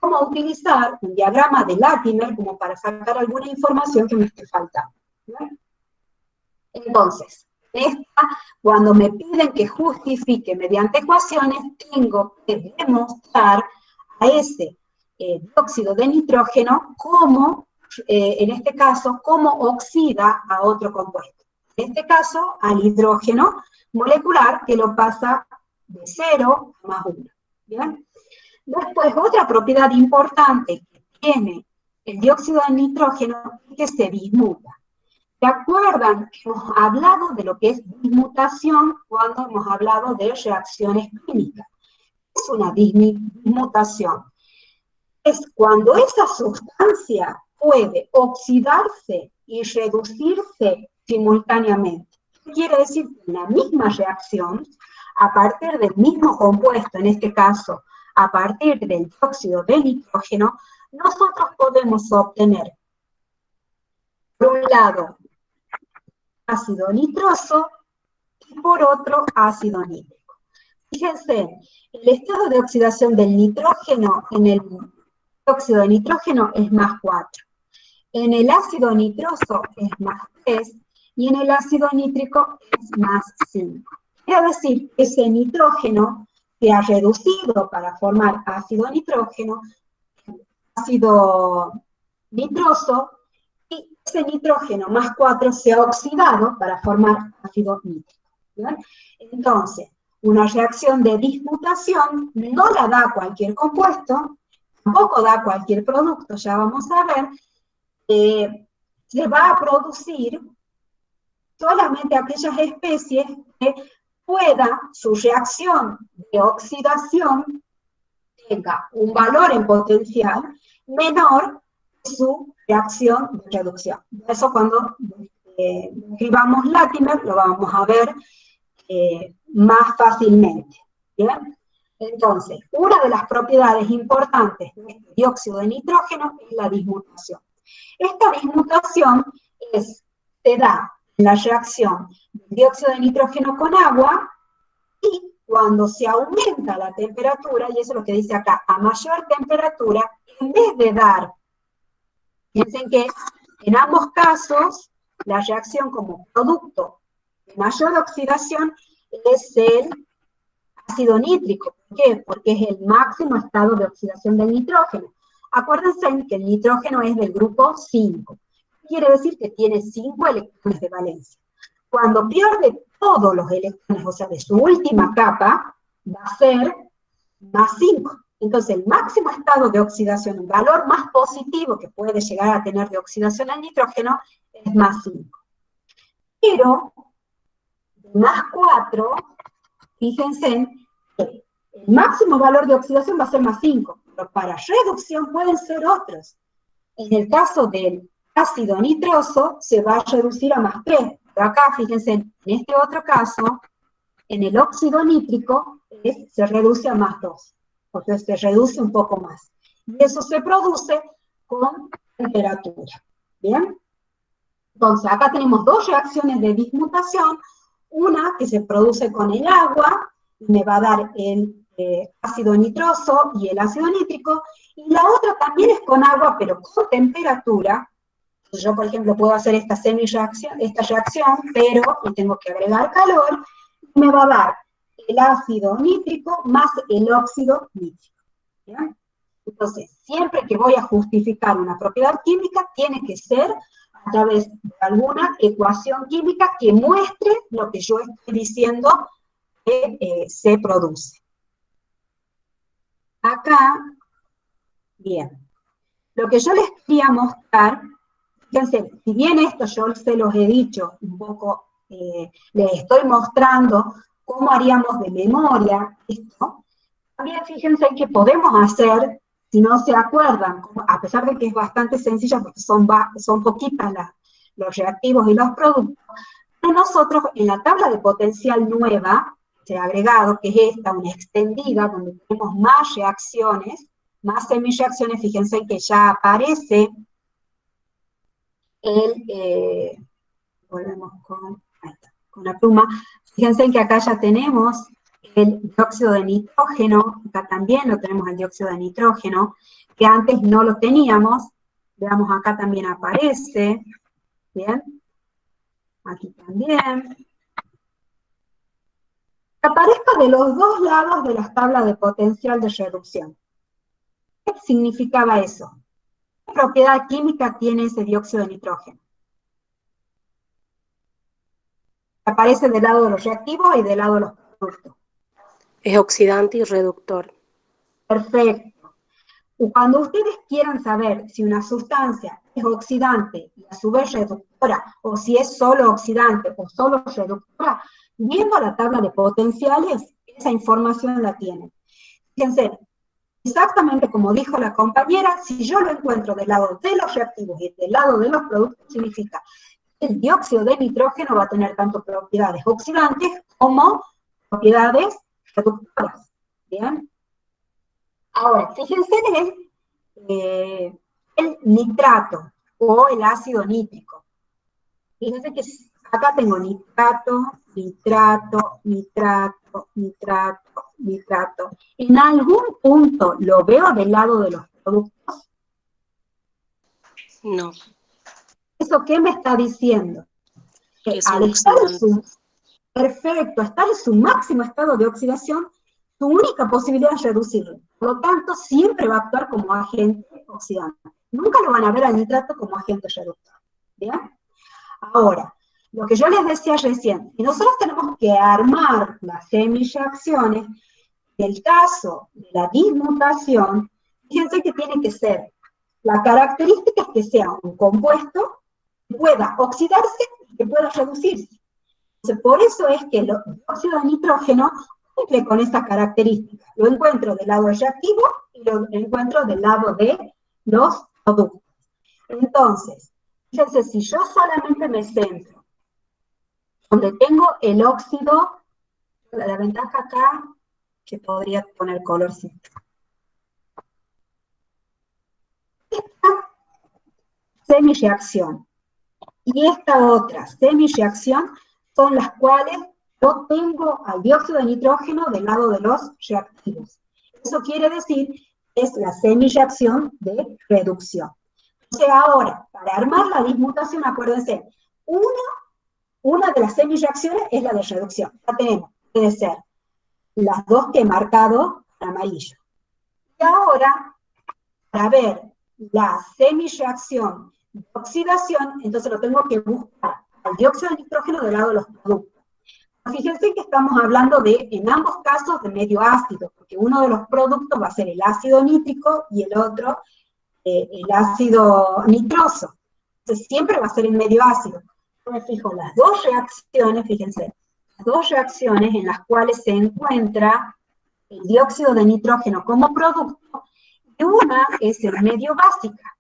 cómo utilizar un diagrama de Latimer como para sacar alguna información que me esté faltando. ¿Bien? Entonces, cuando me piden que justifique mediante ecuaciones, tengo que demostrar a ese dióxido de nitrógeno cómo, en este caso, cómo oxida a otro compuesto. En este caso, al hidrógeno molecular que lo pasa de 0 a más 1. ¿Bien? Después, otra propiedad importante que tiene el dióxido de nitrógeno es que se dismuta. ¿Se acuerdan que hemos hablado de lo que es dismutación cuando hemos hablado de reacciones químicas? Es una dismutación. Es cuando esa sustancia puede oxidarse y reducirse simultáneamente. ¿Qué quiere decir? Que en la misma reacción, a partir del mismo compuesto, en este caso, a partir del dióxido de nitrógeno, nosotros podemos obtener, por un lado, ácido nitroso y por otro, ácido nítrico. Fíjense, el estado de oxidación del nitrógeno en el dióxido de nitrógeno es más 4. En el ácido nitroso es más 3 y en el ácido nítrico es más 5. Quiere decir que ese nitrógeno se ha reducido para formar ácido nitrógeno, ácido nitroso, y ese nitrógeno más 4 se ha oxidado para formar ácido nítrico. ¿Bien? Entonces, una reacción de dismutación no la da cualquier compuesto, tampoco da cualquier producto, ya vamos a ver, se va a producir solamente aquellas especies que pueda su reacción de oxidación tenga un valor en potencial menor que su reacción de reducción. Eso cuando escribamos Latimer lo vamos a ver más fácilmente. ¿Bien? Entonces, una de las propiedades importantes del dióxido de nitrógeno es la dismutación. Esta dismutación se da en la reacción del dióxido de nitrógeno con agua y cuando se aumenta la temperatura, y eso es lo que dice acá, a mayor temperatura, en vez de dar, piensen que en ambos casos, la reacción como producto de mayor oxidación es el ácido nítrico. ¿Por qué? Porque es el máximo estado de oxidación del nitrógeno. Acuérdense que el nitrógeno es del grupo 5. Quiere decir que tiene 5 electrones de valencia. Cuando pierde todos los electrones, o sea, de su última capa, va a ser más 5. Entonces, el máximo estado de oxidación, el valor más positivo que puede llegar a tener de oxidación al nitrógeno, es más 5. Pero, más 4, fíjense que el máximo valor de oxidación va a ser más 5, pero para reducción pueden ser otros. En el caso del ácido nitroso, se va a reducir a más 3. Pero acá, fíjense, en este otro caso, en el óxido nítrico, se reduce a más 2. O sea, se reduce un poco más. Y eso se produce con temperatura. ¿Bien? Entonces, acá tenemos dos reacciones de dismutación. Una que se produce con el agua, y me va a dar el ácido nitroso y el ácido nítrico, y la otra también es con agua, pero con temperatura. Yo, por ejemplo, puedo hacer esta reacción, pero le tengo que agregar calor, y me va a dar el ácido nítrico más el óxido nítrico. ¿Bien? Entonces, siempre que voy a justificar una propiedad química, tiene que ser a través de alguna ecuación química que muestre lo que yo estoy diciendo que se produce. Acá, bien, lo que yo les quería mostrar, fíjense, si bien esto yo se los he dicho un poco, les estoy mostrando cómo haríamos de memoria esto, también fíjense que podemos hacer, si no se acuerdan, a pesar de que es bastante sencillo porque son poquitas los reactivos y los productos, pero nosotros en la tabla de potencial nueva, se ha agregado, que es esta, una extendida, donde tenemos más reacciones, más semireacciones, fíjense que ya aparece volvemos con la pluma, fíjense que acá ya tenemos el dióxido de nitrógeno, acá también lo tenemos el dióxido de nitrógeno, que antes no lo teníamos, veamos acá también aparece, bien, aquí también. Aparezca de los dos lados de las tablas de potencial de reducción. ¿Qué significaba eso? ¿Qué propiedad química tiene ese dióxido de nitrógeno? Aparece del lado de los reactivos y del lado de los productos. Es oxidante y reductor. Perfecto. Cuando ustedes quieran saber si una sustancia es oxidante y a su vez reductora, o si es solo oxidante o solo reductora, viendo la tabla de potenciales, esa información la tienen. Fíjense, exactamente como dijo la compañera, si yo lo encuentro del lado de los reactivos y del lado de los productos, significa que el dióxido de nitrógeno va a tener tanto propiedades oxidantes como propiedades reductoras. ¿Bien? Ahora, fíjense en el nitrato o el ácido nítrico. Fíjense que acá tengo nitrato, nitrato, nitrato, nitrato, nitrato. ¿En algún punto lo veo del lado de los productos? No. ¿Eso qué me está diciendo? Que Es al un estar en oxidante. perfecto, estar en su máximo estado de oxidación, su única posibilidad es reducirlo. Por lo tanto, siempre va a actuar como agente oxidante. Nunca lo van a ver al nitrato como agente reductor. ¿Bien? Ahora, lo que yo les decía recién, si nosotros tenemos que armar las semireacciones, en el caso de la dismutación, fíjense que tiene que ser, la característica es que sea un compuesto que pueda oxidarse y que pueda reducirse. Entonces, por eso es que el dióxido de nitrógeno cumple con esa característica. Lo encuentro del lado reactivo y lo encuentro del lado de los productos. Entonces, fíjense, si yo solamente me centro donde tengo el óxido, la ventaja acá, que podría poner colorcito. Esta semireacción y esta otra semireacción son las cuales yo tengo al dióxido de nitrógeno del lado de los reactivos. Eso quiere decir que es la semireacción de reducción. Entonces ahora, para armar la dismutación, acuérdense, una de las semireacciones es la de reducción. Ya tenemos puede ser las dos que he marcado en amarillo. Y ahora, para ver la semireacción de oxidación, entonces lo tengo que buscar al dióxido de nitrógeno del lado de los productos. Fíjense que estamos hablando de, en ambos casos, de medio ácido, porque uno de los productos va a ser el ácido nítrico y el otro el ácido nitroso. Entonces siempre va a ser el medio ácido. Yo me fijo las dos reacciones, fíjense, las dos reacciones en las cuales se encuentra el dióxido de nitrógeno como producto, y una es el medio básica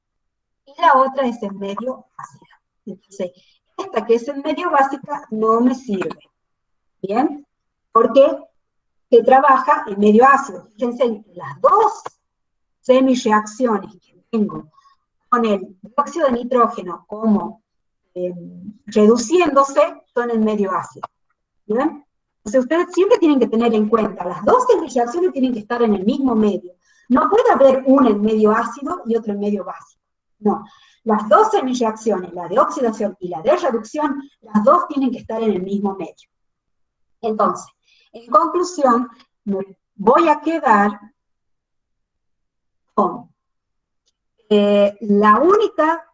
y la otra es el medio ácido. Entonces, esta que es el medio básica no me sirve. ¿Bien? Porque se trabaja en medio ácido. Fíjense, las dos semireacciones que tengo con el dióxido de nitrógeno como reduciéndose son en medio ácido. ¿Bien? Entonces ustedes siempre tienen que tener en cuenta, las dos semireacciones tienen que estar en el mismo medio. No puede haber una en medio ácido y otra en medio básico. No. Las dos semireacciones, la de oxidación y la de reducción, las dos tienen que estar en el mismo medio. Entonces, en conclusión, me voy a quedar con la única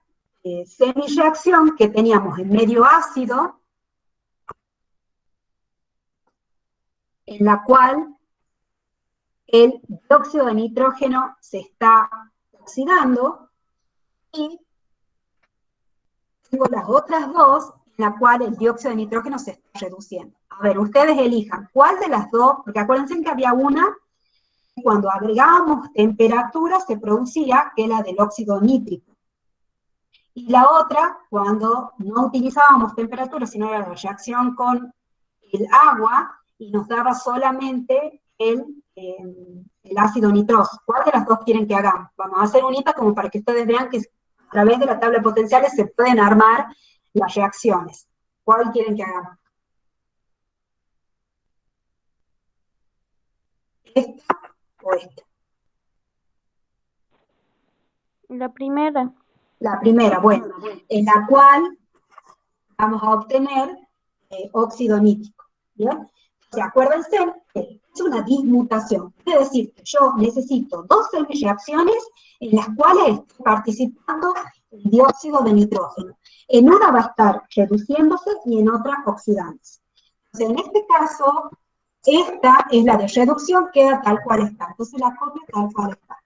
semireacción que teníamos en medio ácido, en la cual el dióxido de nitrógeno se está oxidando, y tengo las otras dos en la cual el dióxido de nitrógeno se está reduciendo. A ver, ustedes elijan cuál de las dos, porque acuérdense que había una cuando agregábamos temperatura se producía, que es la del óxido nítrico. Y la otra, cuando no utilizábamos temperatura, sino era la reacción con el agua, y nos daba solamente el ácido nitroso. ¿Cuál de las dos quieren que hagamos? Vamos a hacer unita como para que ustedes vean que a través de la tabla de potenciales se pueden armar las reacciones. ¿Cuál quieren que hagamos? ¿Esta o esta? La primera. La primera, bueno, en la cual vamos a obtener óxido nítrico. ¿Bien? O sea, acuérdense que es una dismutación. Quiere decir que yo necesito dos semireacciones en las cuales estoy participando el dióxido de nitrógeno. En una va a estar reduciéndose y en otra oxidándose. Entonces, en este caso, esta es la de reducción, queda tal cual está. Entonces la copio tal cual está.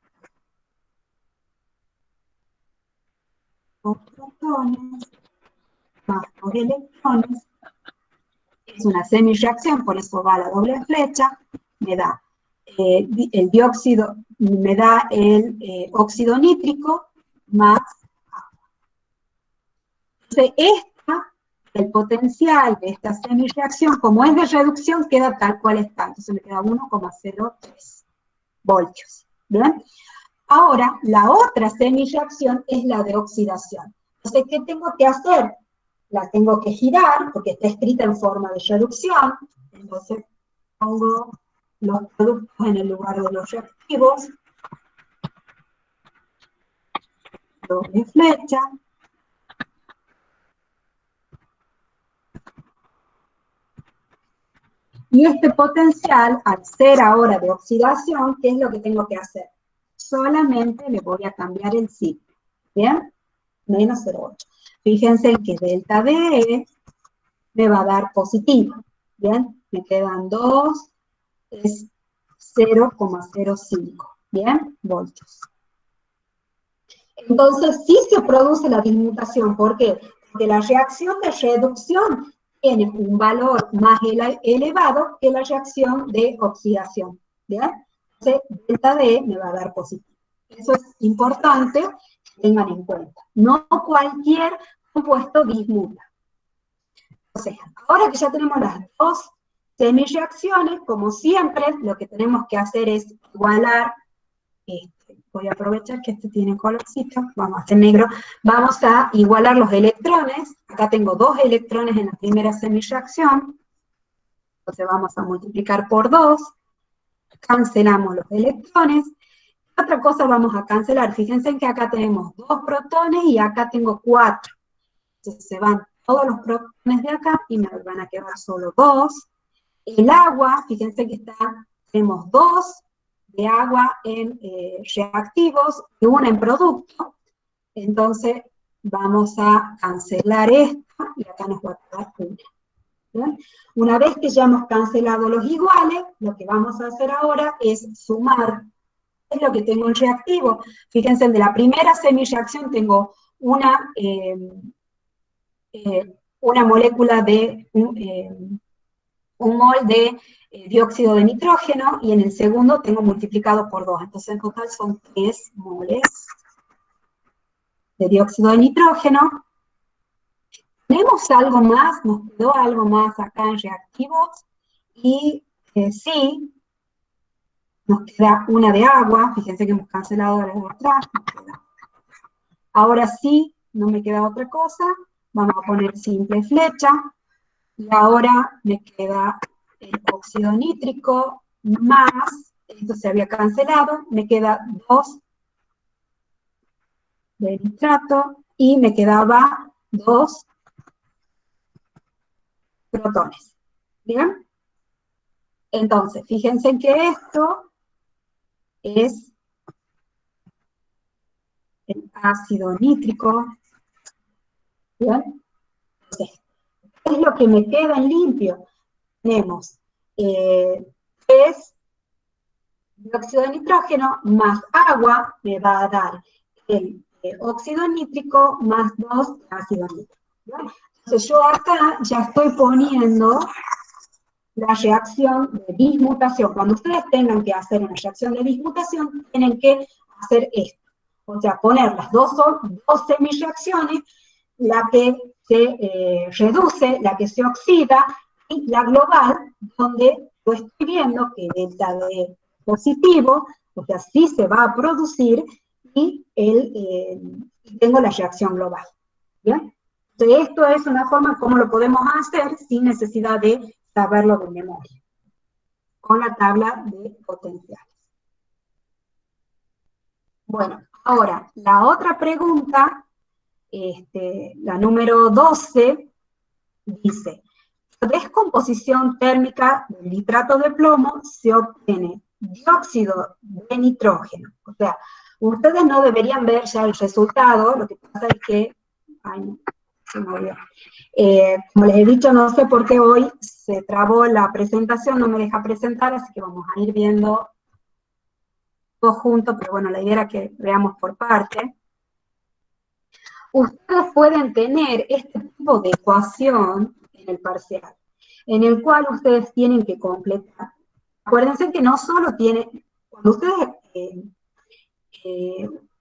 Dos protones más dos electrones. Es una semireacción, por eso va a la doble flecha, me da el dióxido, me da el óxido nítrico más agua. Entonces, el potencial de esta semireacción, como es de reducción, queda tal cual está. Entonces me queda 1,03 voltios. ¿Bien? Ahora, la otra semireacción es la de oxidación. Entonces, ¿qué tengo que hacer? La tengo que girar, porque está escrita en forma de reducción. Entonces, pongo los productos en el lugar de los reactivos. Doble flecha. Y este potencial, al ser ahora de oxidación, ¿qué es lo que tengo que hacer? Solamente le voy a cambiar el signo. ¿Bien? Menos 0,8. Fíjense que delta D me va a dar positivo. ¿Bien? Me quedan 2, es 0,05. ¿Bien? Voltios. Entonces, sí se produce la dismutación. ¿Por qué? Porque la reacción de reducción tiene un valor más elevado que la reacción de oxidación. ¿Bien? Entonces, delta D me va a dar positivo. Eso es importante que tengan en cuenta. No cualquier compuesto dismuta. Entonces, ahora que ya tenemos las dos semireacciones, como siempre, lo que tenemos que hacer es igualar. Voy a aprovechar que este tiene colorcito, vamos a hacer negro. Vamos a igualar los electrones. Acá tengo 2 electrones en la primera semireacción. Entonces vamos a multiplicar por 2. Cancelamos los electrones. Otra cosa vamos a cancelar. Fíjense que acá tenemos 2 protones y acá tengo 4. Entonces se van todos los protones de acá y me van a quedar solo 2. El agua, fíjense que tenemos 2 de agua en reactivos y 1 en producto. Entonces vamos a cancelar esta y acá nos va a quedar 1. ¿Bien? Una vez que ya hemos cancelado los iguales, lo que vamos a hacer ahora es sumar. ¿Qué es lo que tengo en reactivo? Fíjense, de la primera semireacción tengo una molécula de un mol de dióxido de nitrógeno, y en el segundo tengo multiplicado por 2. Entonces en total son 3 moles de dióxido de nitrógeno. ¿Tenemos algo más? ¿Nos quedó algo más acá en reactivos? Y sí, nos queda una de agua. Fíjense que hemos cancelado las de atrás. Ahora sí, no me queda otra cosa. Vamos a poner simple flecha. Y ahora me queda el óxido nítrico más, esto se había cancelado, me queda 2 de nitrato y me quedaba 2 protones. ¿Bien? Entonces, fíjense que esto es el ácido nítrico. ¿Bien? Entonces, ¿qué es lo que me queda en limpio? Tenemos 3 dióxido de nitrógeno más agua, me va a dar el óxido nítrico más 2 de ácido nítrico. ¿Bien? Entonces yo acá ya estoy poniendo la reacción de bismutación. Cuando ustedes tengan que hacer una reacción de bismutación, tienen que hacer esto. O sea, poner las dos semireacciones, la que se reduce, la que se oxida, y la global, donde yo estoy viendo que delta de positivo, o sea, sí se va a producir, y tengo la reacción global. ¿Bien? Entonces, esto es una forma como lo podemos hacer sin necesidad de saberlo de memoria, con la tabla de potenciales. Bueno, ahora, la otra pregunta, la número 12, dice: descomposición térmica del nitrato de plomo se obtiene dióxido de nitrógeno. O sea, ustedes no deberían ver ya el resultado, lo que pasa es que, ay, no, se me olvidó. Como les he dicho, no sé por qué hoy se trabó la presentación, no me deja presentar, así que vamos a ir viendo todo junto, pero bueno, la idea era que veamos por parte. Ustedes pueden tener este tipo de ecuación en el parcial, en el cual ustedes tienen que completar. Acuérdense que no solo tiene, cuando ustedes,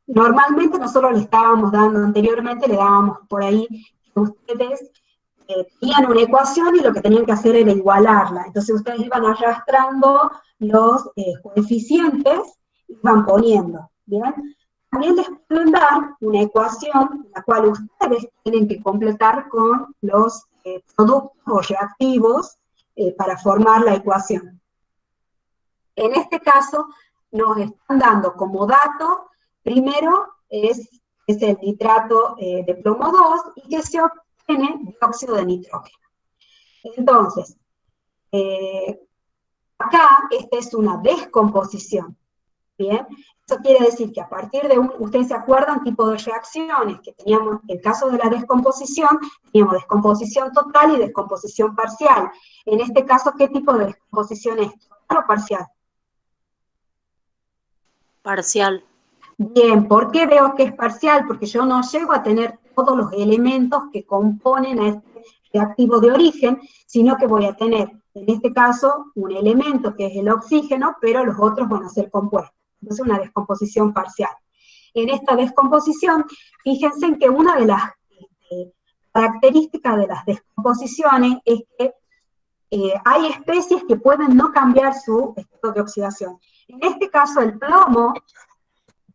normalmente nosotros le estábamos dando anteriormente, le dábamos por ahí que ustedes tenían una ecuación y lo que tenían que hacer era igualarla. Entonces ustedes iban arrastrando los coeficientes y van poniendo, ¿bien? También les pueden dar una ecuación, la cual ustedes tienen que completar con los productos o reactivos para formar la ecuación. En este caso, nos están dando como dato, primero es el nitrato de plomo 2 y que se obtiene dióxido de nitrógeno. Entonces, acá esta es una descomposición. Bien, eso quiere decir que a partir de ustedes se acuerdan tipo de reacciones que teníamos, en el caso de la descomposición, teníamos descomposición total y descomposición parcial. En este caso, ¿qué tipo de descomposición es? ¿Total o parcial? Parcial. Bien, ¿por qué veo que es parcial? Porque yo no llego a tener todos los elementos que componen a este reactivo de origen, sino que voy a tener, en este caso, un elemento que es el oxígeno, pero los otros van a ser compuestos. Entonces, una descomposición parcial. En esta descomposición, fíjense en que una de las características de las descomposiciones es que hay especies que pueden no cambiar su estado de oxidación. En este caso, el plomo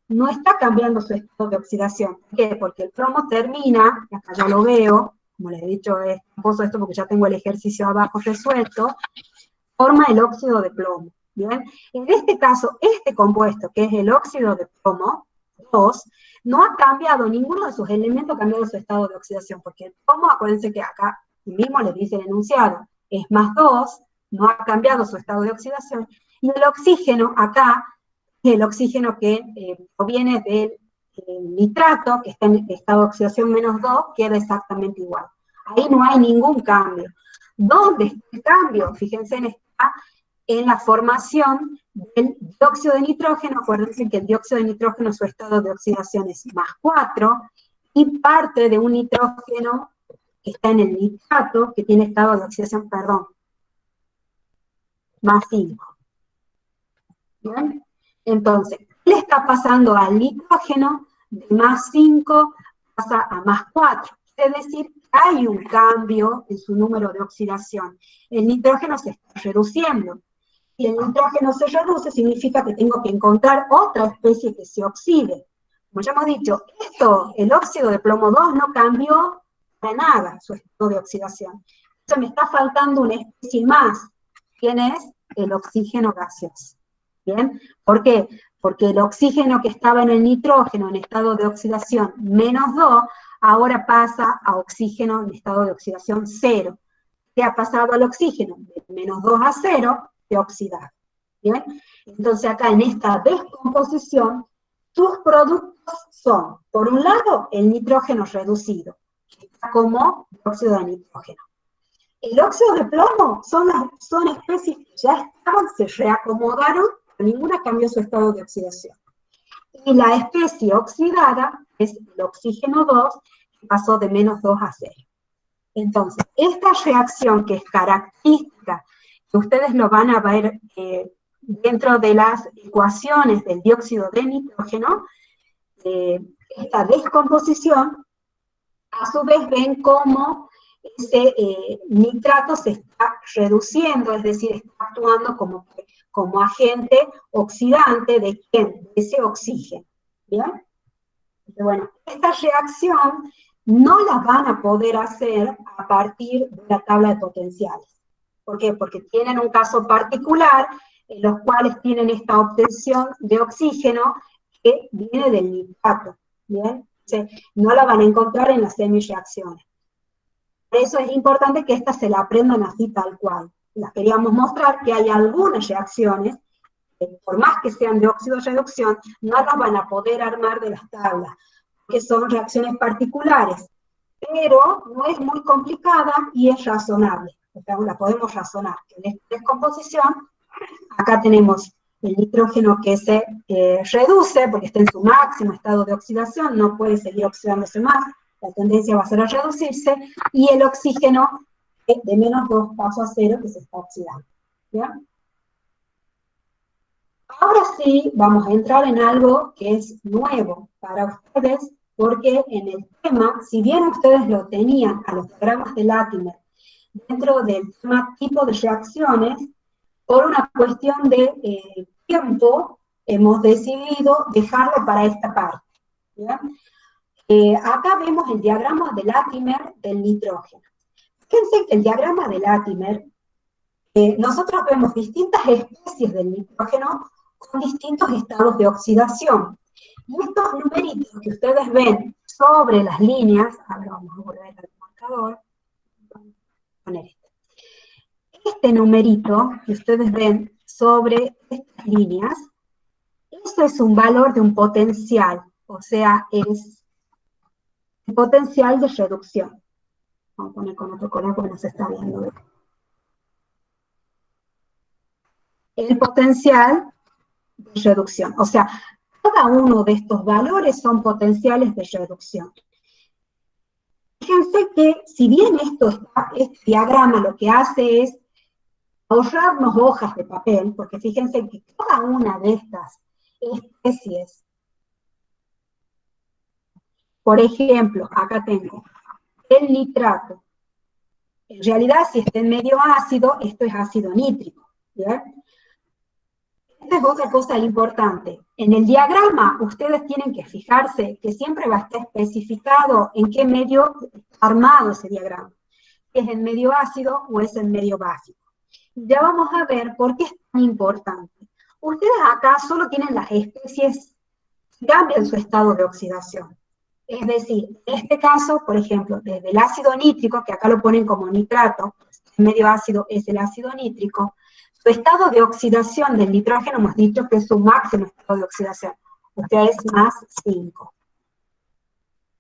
no está cambiando su estado de oxidación. ¿Por qué? Porque el plomo termina, y acá ya lo veo, como les he dicho, es tramposo esto porque ya tengo el ejercicio abajo resuelto, forma el óxido de plomo. ¿Bien? En este caso, este compuesto, que es el óxido de plomo 2, no ha cambiado, ninguno de sus elementos ha cambiado su estado de oxidación, porque el plomo, acuérdense que acá mismo les dice el enunciado, es más 2, no ha cambiado su estado de oxidación, y el oxígeno acá, el oxígeno que proviene del nitrato, que está en estado de oxidación -2, queda exactamente igual. Ahí no hay ningún cambio. ¿Dónde está el cambio? Fíjense, está en la formación del dióxido de nitrógeno. Acuérdense que el dióxido de nitrógeno, su estado de oxidación es +4, y parte de un nitrógeno que está en el nitrato, que tiene estado de oxidación, perdón, +5. ¿Bien? Entonces, ¿qué le está pasando al nitrógeno? De +5 pasa a +4. Es decir, hay un cambio en su número de oxidación. El nitrógeno se está reduciendo. Si el nitrógeno se reduce, significa que tengo que encontrar otra especie que se oxide. Como ya hemos dicho, el óxido de plomo 2 no cambió para nada su estado de oxidación. Entonces me está faltando una especie más. ¿Quién es? El oxígeno gaseoso. ¿Bien? ¿Por qué? Porque el oxígeno que estaba en el nitrógeno en estado de oxidación -2, ahora pasa a oxígeno en estado de oxidación 0. ¿Qué ha pasado al oxígeno? De -2 a 0, se oxida. ¿Bien? Entonces acá en esta descomposición, sus productos son, por un lado, el nitrógeno reducido, que está como dióxido de nitrógeno. El óxido de plomo son especies que ya estaban, se reacomodaron, pero ninguna cambió su estado de oxidación. Y la especie oxidada es el oxígeno 2, que pasó de -2 a 0. Entonces, esta reacción que es característica, que ustedes lo van a ver dentro de las ecuaciones del dióxido de nitrógeno, esta descomposición, a su vez ven cómo ese nitrato se está reduciendo, es decir, está actuando como agente oxidante de ¿quién? De ese oxígeno. ¿Bien? Bueno, esta reacción no la van a poder hacer a partir de la tabla de potenciales. ¿Por qué? Porque tienen un caso particular en los cuales tienen esta obtención de oxígeno que viene del nitrato. ¿Bien? Entonces, no la van a encontrar en las semireacciones. Por eso es importante que estas se la aprendan así tal cual. Las queríamos mostrar que hay algunas reacciones que, por más que sean de óxido-reducción, no las van a poder armar de las tablas, que son reacciones particulares, pero no es muy complicada y es razonable, o sea, la podemos razonar. En esta descomposición, acá tenemos el nitrógeno que se reduce, porque está en su máximo estado de oxidación, no puede seguir oxidándose más, la tendencia va a ser a reducirse, y el oxígeno que de -2 pasó a 0, que se está oxidando. ¿Ya? Ahora sí vamos a entrar en algo que es nuevo para ustedes, porque en el tema, si bien ustedes lo tenían a los diagramas de Latimer dentro del tema tipo de reacciones, por una cuestión de tiempo, hemos decidido dejarlo para esta parte. ¿Ya? Acá vemos el diagrama de Latimer del nitrógeno. Fíjense que el diagrama de Latimer, nosotros vemos distintas especies del nitrógeno con distintos estados de oxidación. Y estos numeritos que ustedes ven sobre las líneas, ahora vamos a volver al marcador, vamos a poner este numerito que ustedes ven sobre estas líneas, eso es un valor de un potencial, o sea, es el potencial de reducción. Vamos a poner con otro color porque no se está viendo. El potencial de reducción, o sea, cada uno de estos valores son potenciales de reducción. Fíjense que si bien este diagrama lo que hace es ahorrarnos hojas de papel, porque fíjense que cada una de estas especies, por ejemplo, acá tengo el nitrato. En realidad, si está en medio ácido, esto es ácido nítrico. ¿Bien? Esta es otra cosa importante. En el diagrama, ustedes tienen que fijarse que siempre va a estar especificado en qué medio está armado ese diagrama. ¿Es en medio ácido o es en medio básico? Ya vamos a ver por qué es tan importante. Ustedes acá solo tienen las especies que cambian su estado de oxidación. Es decir, en este caso, por ejemplo, desde el ácido nítrico, que acá lo ponen como nitrato, en medio ácido es el ácido nítrico, su estado de oxidación del nitrógeno hemos dicho que es su máximo estado de oxidación, o sea, es más 5.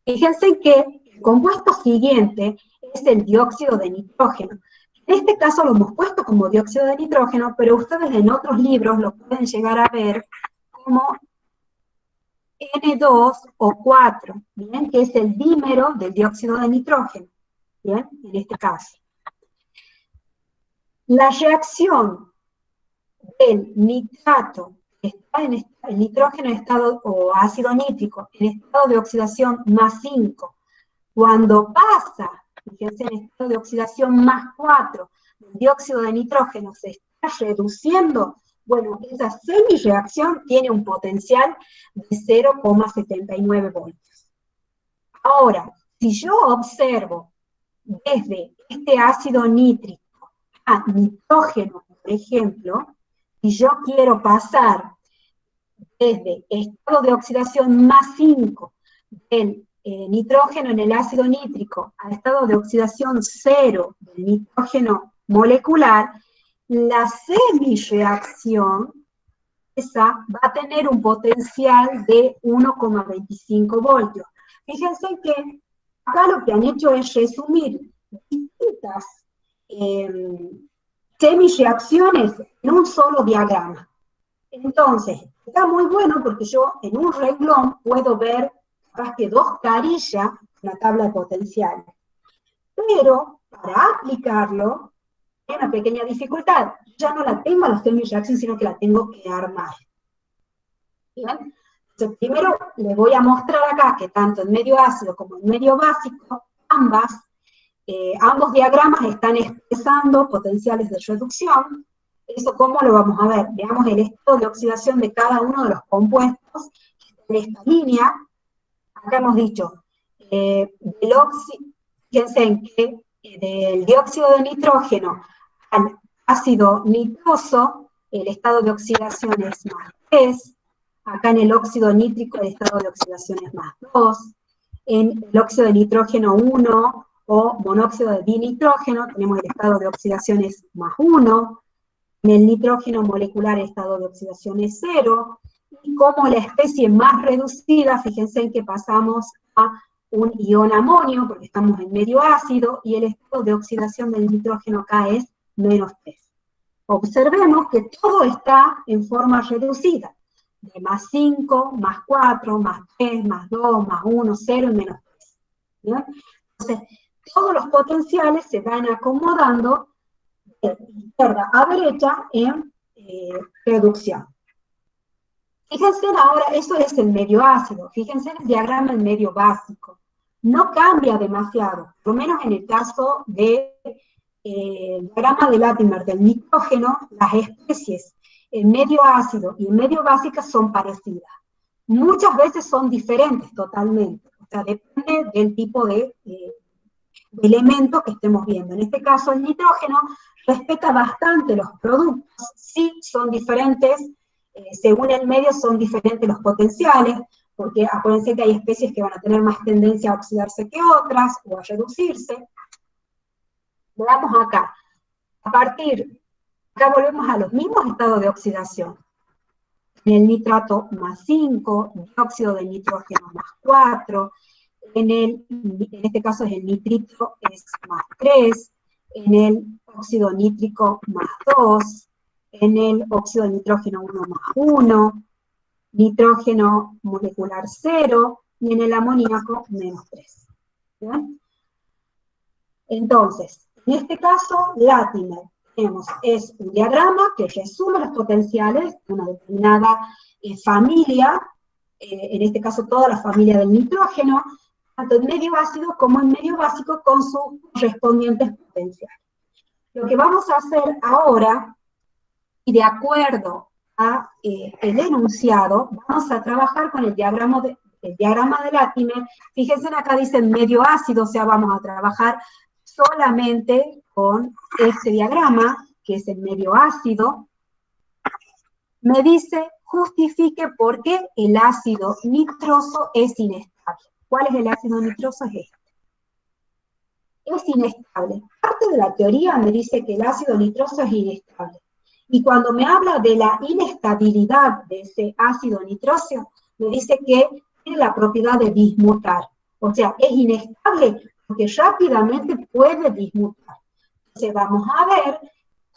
Fíjense que el compuesto siguiente es el dióxido de nitrógeno. En este caso lo hemos puesto como dióxido de nitrógeno, pero ustedes en otros libros lo pueden llegar a ver como N2 o 4, ¿bien? Que es el dímero del dióxido de nitrógeno, ¿bien? En este caso. La reacción del nitrato, que está en el nitrógeno en estado, o ácido nítrico, en estado de oxidación más 5, cuando pasa, fíjense, en estado de oxidación más 4, el dióxido de nitrógeno se está reduciendo, bueno, esa semireacción tiene un potencial de 0,79 voltios. Ahora, si yo observo desde este ácido nítrico a nitrógeno, por ejemplo, si yo quiero pasar desde estado de oxidación más 5 del nitrógeno en el ácido nítrico a estado de oxidación 0 del nitrógeno molecular, la semireacción esa va a tener un potencial de 1,25 voltios. Fíjense que acá lo que han hecho es resumir distintas semireacciones en un solo diagrama. Entonces, está muy bueno porque yo en un renglón puedo ver capaz que 2 carillas en la tabla de potenciales. Pero para aplicarlo, hay una pequeña dificultad. Ya no la tengo a la semireacción, sino que la tengo que armar. ¿Bien? Entonces, primero les voy a mostrar acá que tanto en medio ácido como en medio básico, ambos diagramas están expresando potenciales de reducción. ¿Eso cómo lo vamos a ver? Veamos el estado de oxidación de cada uno de los compuestos en esta línea. Acá hemos dicho, fíjense en que del dióxido de nitrógeno al ácido nitroso, el estado de oxidación es más 3, acá en el óxido nítrico el estado de oxidación es más 2, en el óxido de nitrógeno 1 o monóxido de dinitrógeno tenemos el estado de oxidación es más 1, en el nitrógeno molecular el estado de oxidación es 0, y como la especie más reducida, fíjense en que pasamos a un ion amonio, porque estamos en medio ácido, y el estado de oxidación del nitrógeno acá es menos 3. Observemos que todo está en forma reducida, de más 5, más 4, más 3, más 2, más 1, 0 y menos 3. ¿Bien? Entonces, todos los potenciales se van acomodando de izquierda a derecha en reducción. Fíjense ahora, eso es el medio ácido, fíjense en el diagrama del medio básico. No cambia demasiado, por lo menos en el caso del diagrama de Latimer del nitrógeno, las especies en medio ácido y en medio básica son parecidas. Muchas veces son diferentes totalmente, o sea, depende del tipo de elemento que estemos viendo. En este caso, el nitrógeno respeta bastante los productos, sí son diferentes, según el medio son diferentes los potenciales, porque acuérdense que hay especies que van a tener más tendencia a oxidarse que otras, o a reducirse. Veamos acá, acá volvemos a los mismos estados de oxidación. En el nitrato más 5, dióxido de nitrógeno más 4, en este caso es el nitrito es más 3, en el óxido nítrico más 2, en el óxido de nitrógeno 1 más 1, nitrógeno molecular 0, y en el amoníaco menos 3. ¿Bien? Entonces, en este caso, Latimer, es un diagrama que resume los potenciales de una determinada familia, en este caso toda la familia del nitrógeno, tanto en medio ácido como en medio básico con sus correspondientes potenciales. Lo que vamos a hacer ahora, y de acuerdo a el enunciado, vamos a trabajar con el diagrama de Latimer. Fíjense acá dice medio ácido, o sea, vamos a trabajar solamente con este diagrama, que es el medio ácido. Me dice, justifique por qué el ácido nitroso es inestable. ¿Cuál es el ácido nitroso? Es este. es inestable. Parte de la teoría me dice que el ácido nitroso es inestable. Y cuando me habla de la inestabilidad de ese ácido nitroso, me dice que tiene la propiedad de dismutar. O sea, es inestable porque rápidamente puede dismutar. Entonces vamos a ver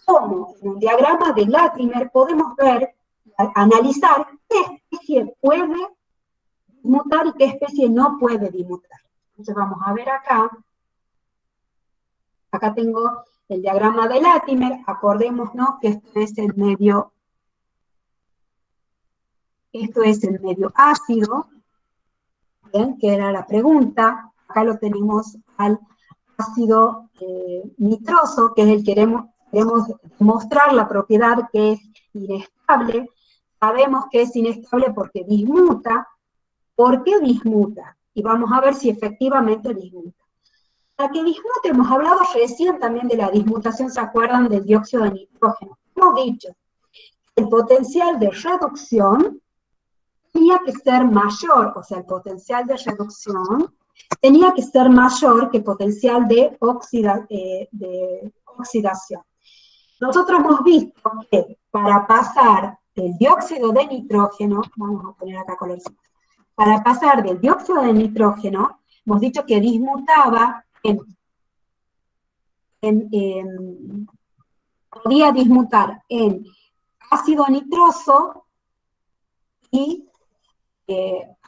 cómo en un diagrama de Latimer podemos ver, analizar qué especie puede dismutar y qué especie no puede dismutar. Entonces vamos a ver acá. Acá tengo el diagrama de Latimer. Acordémonos que esto es el medio ácido, ¿bien? Que era la pregunta. Acá lo tenemos al ácido nitroso, que es el que queremos mostrar la propiedad que es inestable. Sabemos que es inestable porque dismuta. ¿Por qué dismuta? Y vamos a ver si efectivamente dismuta. Para que dismute, hemos hablado recién también de la dismutación, ¿se acuerdan del dióxido de nitrógeno? Hemos dicho que el potencial de reducción tenía que ser mayor, o sea, el potencial de reducción tenía que ser mayor que el potencial de oxidación. Nosotros hemos visto que para pasar del dióxido de nitrógeno, vamos a poner acá colorcito, para pasar del dióxido de nitrógeno, hemos dicho que dismutaba podía dismutar en ácido nitroso y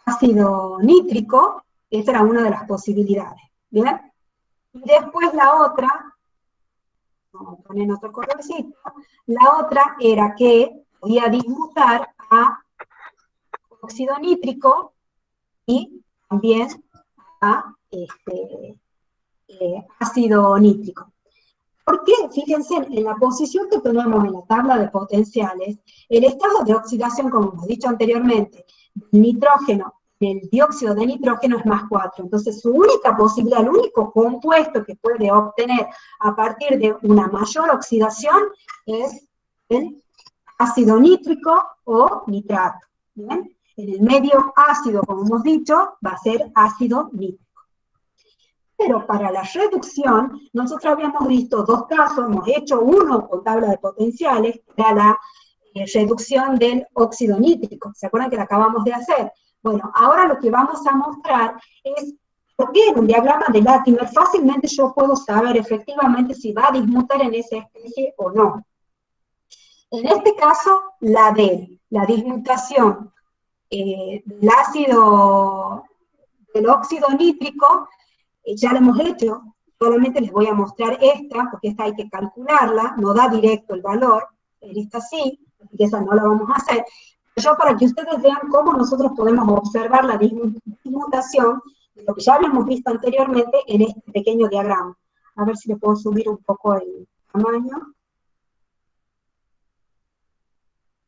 ácido nítrico. Esta era una de las posibilidades, ¿bien? Y después la otra, vamos a poner otro colorcito, la otra era que podía dismutar a óxido nítrico y también a ácido nítrico. Porque, fíjense, en la posición que tenemos en la tabla de potenciales, el estado de oxidación, como hemos dicho anteriormente, del nitrógeno, del dióxido de nitrógeno es más 4. Entonces, su única posibilidad, el único compuesto que puede obtener a partir de una mayor oxidación es el ácido nítrico o nitrato. ¿Bien? En el medio ácido, como hemos dicho, va a ser ácido nítrico. Pero para la reducción, nosotros habíamos visto dos casos, hemos hecho uno con tabla de potenciales, que era la reducción del óxido nítrico. ¿Se acuerdan que la acabamos de hacer? Bueno, ahora lo que vamos a mostrar es por qué en un diagrama de Latimer fácilmente yo puedo saber efectivamente si va a dismutar en esa especie o no. En este caso, la dismutación del óxido nítrico, ya lo hemos hecho, solamente les voy a mostrar esta, porque esta hay que calcularla, no da directo el valor, esta sí, así que esa no la vamos a hacer. Yo para que ustedes vean cómo nosotros podemos observar la dismutación de lo que ya habíamos visto anteriormente en este pequeño diagrama. A ver si le puedo subir un poco el tamaño.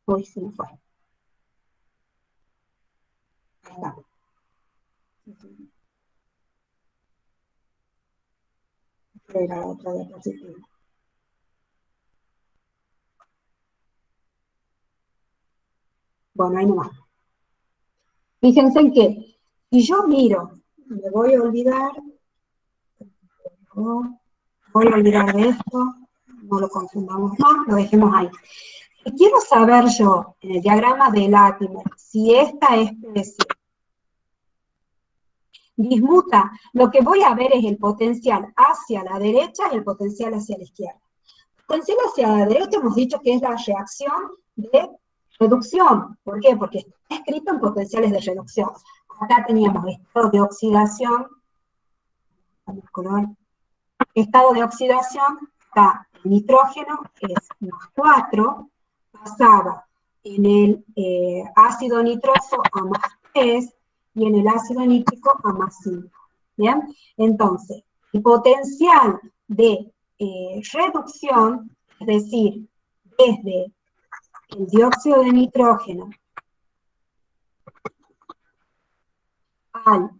Uy, se me fue. Ahí está. Era la otra diapositiva. Bueno, ahí nomás. Fíjense en que si yo miro, me voy a olvidar de esto, no lo confundamos más, lo dejemos ahí. Si quiero saber yo, en el diagrama de Latimer, si esta especie dismuta, lo que voy a ver es el potencial hacia la derecha y el potencial hacia la izquierda. El potencial hacia la derecha hemos dicho que es la reacción de reducción. ¿Por qué? Porque está escrito en potenciales de reducción. Acá teníamos estado de oxidación, estado de oxidación, acá el nitrógeno es más 4, pasaba en el ácido nitroso a más 3 y en el ácido nítrico a más 5. ¿Bien? Entonces, el potencial de reducción, es decir, desde el dióxido de nitrógeno al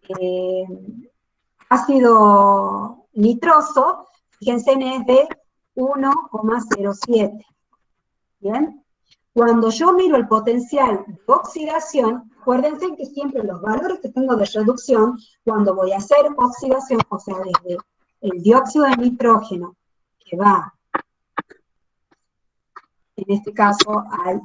ácido nitroso, fíjense, es de 1,07. ¿Bien? Cuando yo miro el potencial de oxidación, acuérdense que siempre los valores que tengo de reducción, cuando voy a hacer oxidación, o sea, desde el dióxido de nitrógeno que va, en este caso, al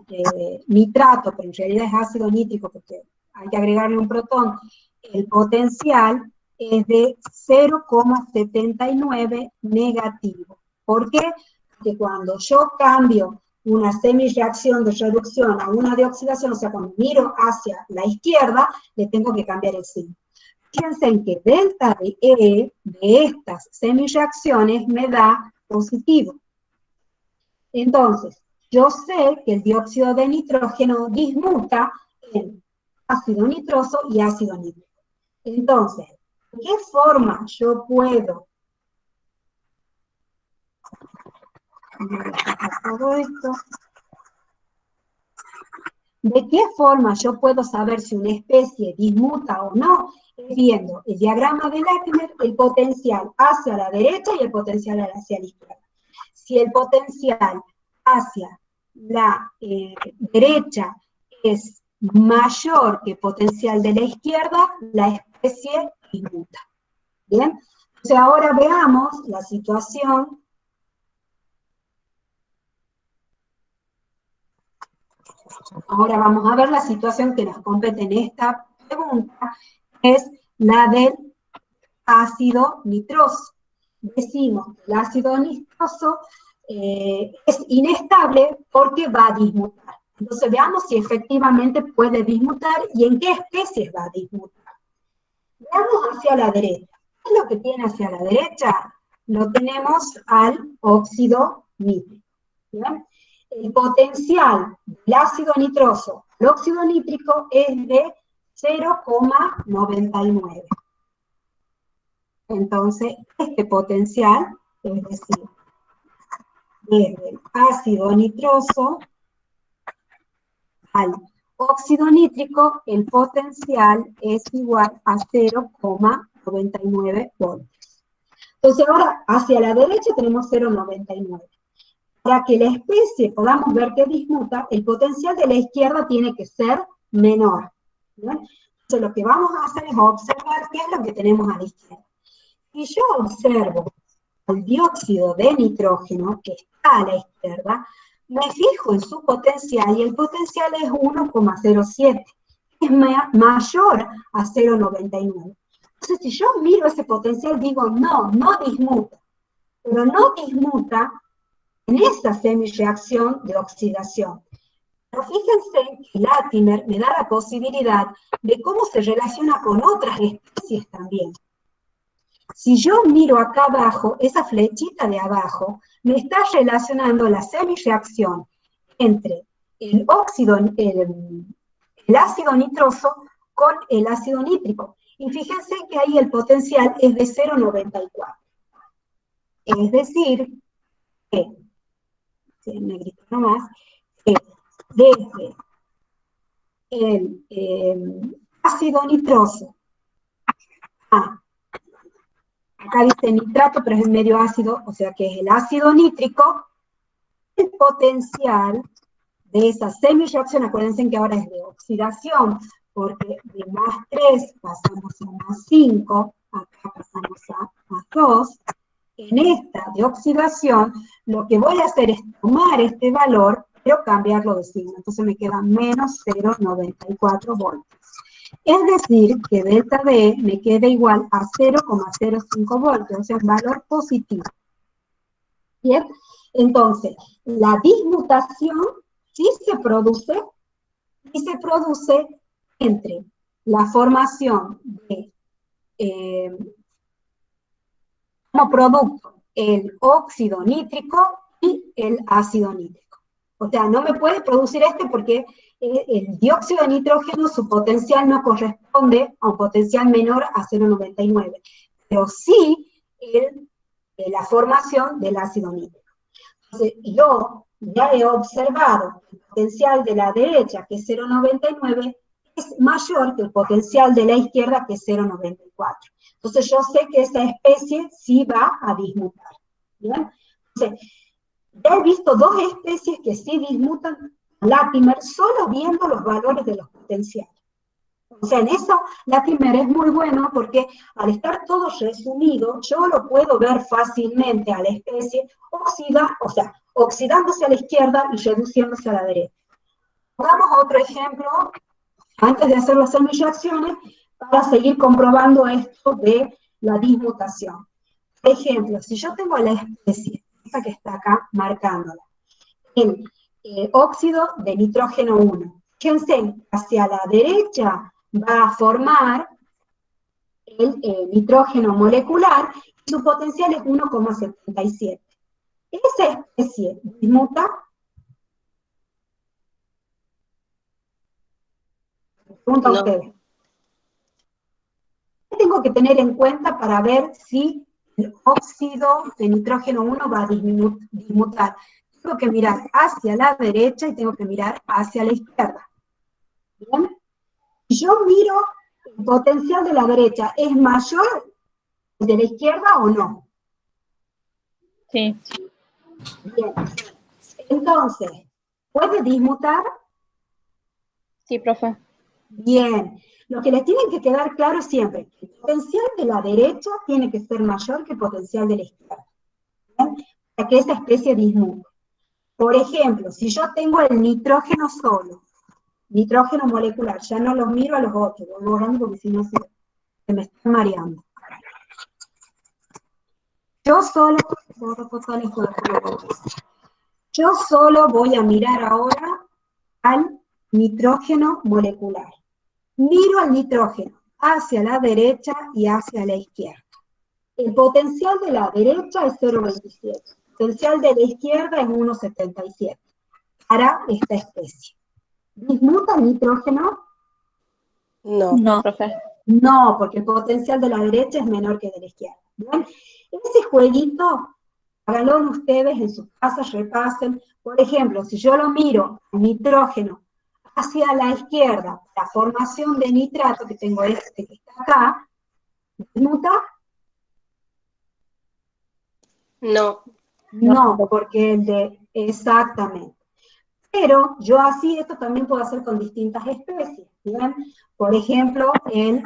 nitrato, pero en realidad es ácido nítrico porque hay que agregarle un protón, el potencial es de 0,79 negativo. ¿Por qué? Porque cuando yo cambio una semireacción de reducción a una de oxidación, o sea, cuando miro hacia la izquierda, le tengo que cambiar el signo. Fíjense en que delta de E de estas semireacciones me da positivo. Entonces, yo sé que el dióxido de nitrógeno dismuta en ácido nitroso y ácido nítrico. Entonces, ¿de qué forma yo puedo todo esto? ¿De qué forma yo puedo saber si una especie dismuta o no? Es viendo el diagrama de Latimer, el potencial hacia la derecha y el potencial hacia la izquierda. Si el potencial hacia la derecha es mayor que el potencial de la izquierda, la especie dismuta. ¿Bien? Entonces ahora veamos la situación. Ahora vamos a ver la situación que nos compete en esta pregunta, es la del ácido nitroso. Decimos que el ácido nitroso es inestable porque va a dismutar. Entonces veamos si efectivamente puede dismutar y en qué especies va a dismutar. Veamos hacia la derecha. ¿Qué es lo que tiene hacia la derecha? Lo tenemos al óxido nítrico. ¿Bien? El potencial del ácido nitroso al óxido nítrico es de 0,99. Entonces, este potencial, es decir, desde el ácido nitroso al óxido nítrico, el potencial es igual a 0,99 voltios. Entonces ahora, hacia la derecha tenemos 0,99. Para que la especie podamos ver que dismuta, el potencial de la izquierda tiene que ser menor. ¿Bien? Entonces lo que vamos a hacer es observar qué es lo que tenemos a la izquierda. Si yo observo el dióxido de nitrógeno que está a la izquierda, me fijo en su potencial y el potencial es 1,07, es mayor a 0,99. Entonces, si yo miro ese potencial, digo, no dismuta, pero no dismuta en esa semireacción de oxidación. Pero fíjense que Latimer me da la posibilidad de cómo se relaciona con otras especies también. Si yo miro acá abajo, esa flechita de abajo, me está relacionando la semireacción entre el ácido nitroso con el ácido nítrico. Y fíjense que ahí el potencial es de 0,94. Es decir, que, si me grito nomás, que desde el ácido nitroso a acá dice nitrato, pero es el medio ácido, o sea que es el ácido nítrico, el potencial de esa semireacción, acuérdense que ahora es de oxidación, porque de +3 pasamos a +5, acá pasamos a +2, en esta de oxidación, lo que voy a hacer es tomar este valor, pero cambiarlo de signo, entonces me queda menos 0,94 voltios. Es decir, que delta D me queda igual a 0,05 voltios, o sea, un valor positivo. Bien, entonces, la dismutación sí se produce, y se produce entre la formación de, como producto, el óxido nítrico y el ácido nítrico. O sea, no me puede producir este porque el dióxido de nitrógeno, su potencial no corresponde a un potencial menor a 0,99, pero sí la formación del ácido nítrico. Entonces, yo ya he observado que el potencial de la derecha, que es 0,99, es mayor que el potencial de la izquierda, que es 0,94. Entonces, yo sé que esa especie sí va a dismutar. ¿Bien? Entonces, ya he visto dos especies que sí dismutan Latimer solo viendo los valores de los potenciales. O sea, en eso Latimer es muy bueno porque al estar todo resumido, yo lo puedo ver fácilmente a la especie oxidándose a la izquierda y reduciéndose a la derecha. Pongamos otro ejemplo, antes de hacer las semi-reacciones, para seguir comprobando esto de la dismutación. Por ejemplo, si yo tengo la especie, esta que está acá marcándola, en óxido de nitrógeno 1, fíjense, hacia la derecha va a formar el nitrógeno molecular y su potencial es 1,77. Esa especie dismuta. Pregunta a ustedes. ¿Qué tengo que tener en cuenta para ver si el óxido de nitrógeno 1 va a dismutar? Tengo que mirar hacia la derecha y tengo que mirar hacia la izquierda. ¿Bien? Yo miro el potencial de la derecha, ¿es mayor que el de la izquierda o no? Sí. Bien. Entonces, ¿puede dismutar? Sí, profe. Bien. Lo que les tiene que quedar claro es siempre que el potencial de la derecha tiene que ser mayor que el potencial de la izquierda. ¿Bien? Para que esa especie dismute. Por ejemplo, si yo tengo el nitrógeno solo, nitrógeno molecular, ya no los miro a los otros, voy borrando porque si no se me están mareando. Yo solo voy a mirar ahora al nitrógeno molecular. Miro al nitrógeno hacia la derecha y hacia la izquierda. El potencial de la derecha es 0,27. El potencial de la izquierda es 1,77 para esta especie. ¿Dismuta el nitrógeno? No. No, profe. No, porque el potencial de la derecha es menor que de la izquierda. ¿Bien? Ese jueguito, háganlo ustedes en sus casas, repasen. Por ejemplo, si yo lo miro al nitrógeno hacia la izquierda, la formación de nitrato, que tengo este que está acá, ¿dismuta? No. No, porque exactamente. Pero yo así esto también puedo hacer con distintas especies, ¿bien? Por ejemplo, el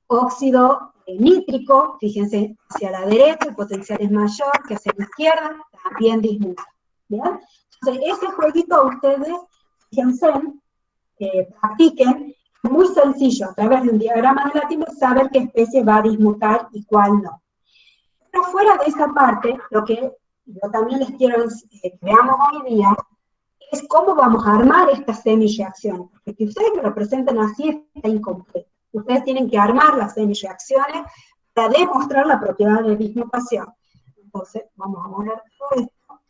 óxido nítrico, fíjense, hacia la derecha el potencial es mayor que hacia la izquierda, también disminuye, ¿bien? Entonces, ese jueguito ustedes, fíjense, practiquen, es muy sencillo, a través de un diagrama de Latimer, saber qué especie va a dismutar y cuál no. Pero fuera de esa parte, lo que yo también les quiero que veamos hoy día es cómo vamos a armar estas semi-reacciones. Porque si ustedes me lo presentan así, está incompleto. Ustedes tienen que armar las semi-reacciones para demostrar la propiedad de dismutación. Entonces, vamos a poner todo esto.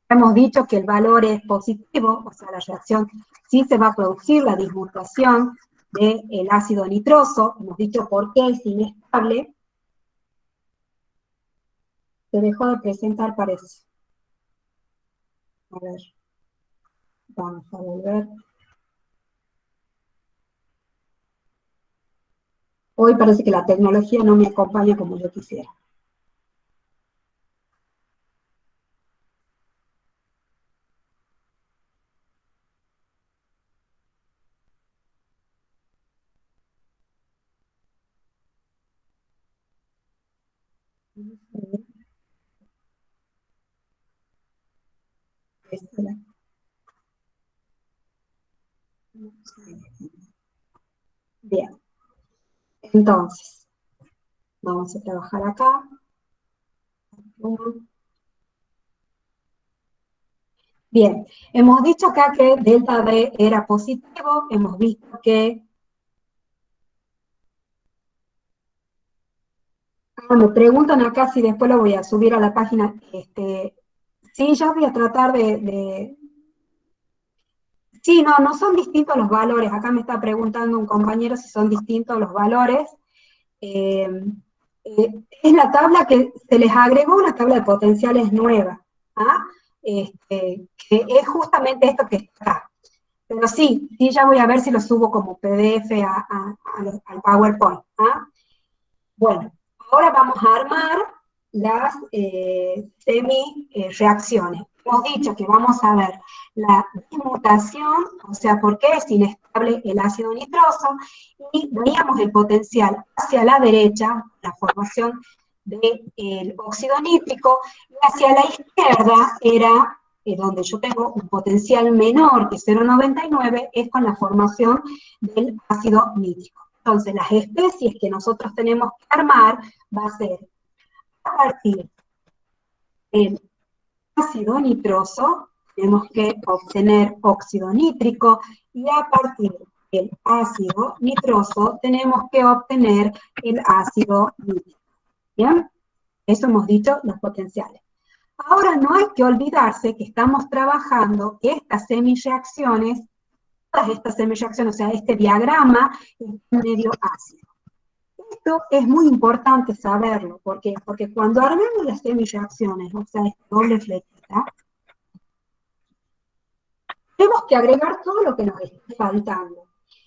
Hemos dicho que el valor es positivo, o sea, la reacción sí se va a producir, la dismutación del ácido nitroso. Hemos dicho por qué es inestable. Se dejó de presentar, parece. A ver, vamos a volver. Hoy parece que la tecnología no me acompaña como yo quisiera. Bien, entonces, vamos a trabajar acá. Bien, hemos dicho acá que delta D era positivo, hemos visto que... me preguntan acá si después lo voy a subir a la página. Sí, ya voy a tratar de... Sí, no son distintos los valores. Acá me está preguntando un compañero si son distintos los valores. Es la tabla que se les agregó, una tabla de potenciales nueva, ¿ah? Que es justamente esto que está acá. Pero sí, ya voy a ver si lo subo como PDF al PowerPoint. ¿Ah? Bueno, ahora vamos a armar las semi-reacciones. hemos dicho que vamos a ver la dismutación, o sea, por qué es inestable el ácido nitroso, y veíamos el potencial hacia la derecha, la formación del óxido nítrico, y hacia la izquierda era donde yo tengo un potencial menor que 0,99, es con la formación del ácido nítrico. Entonces, las especies que nosotros tenemos que armar va a ser a partir del ácido nitroso, tenemos que obtener óxido nítrico, y a partir del ácido nitroso tenemos que obtener el ácido nítrico. ¿Bien? Eso hemos dicho, los potenciales. Ahora no hay que olvidarse que estamos trabajando estas semireacciones, todas estas semireacciones, o sea, este diagrama es medio ácido. Esto es muy importante saberlo, ¿por qué? Porque cuando armemos las semireacciones, o sea, esta doble fletita, tenemos que agregar todo lo que nos esté faltando.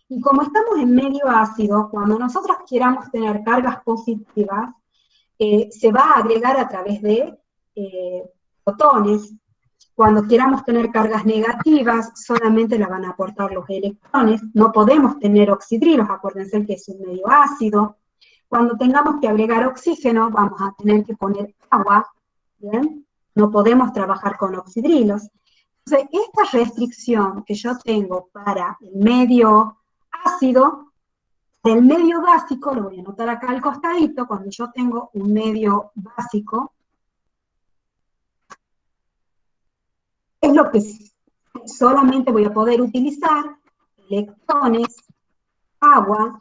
Y como estamos en medio ácido, cuando nosotros queramos tener cargas positivas, se va a agregar a través de protones. Cuando queramos tener cargas negativas, solamente la van a aportar los electrones. No podemos tener oxidrilos, acuérdense que es un medio ácido. Cuando tengamos que agregar oxígeno, vamos a tener que poner agua, ¿bien? No podemos trabajar con oxidrilos. Entonces, esta restricción que yo tengo para el medio ácido, del medio básico, lo voy a anotar acá al costadito, cuando yo tengo un medio básico, es lo que solamente voy a poder utilizar electrones, agua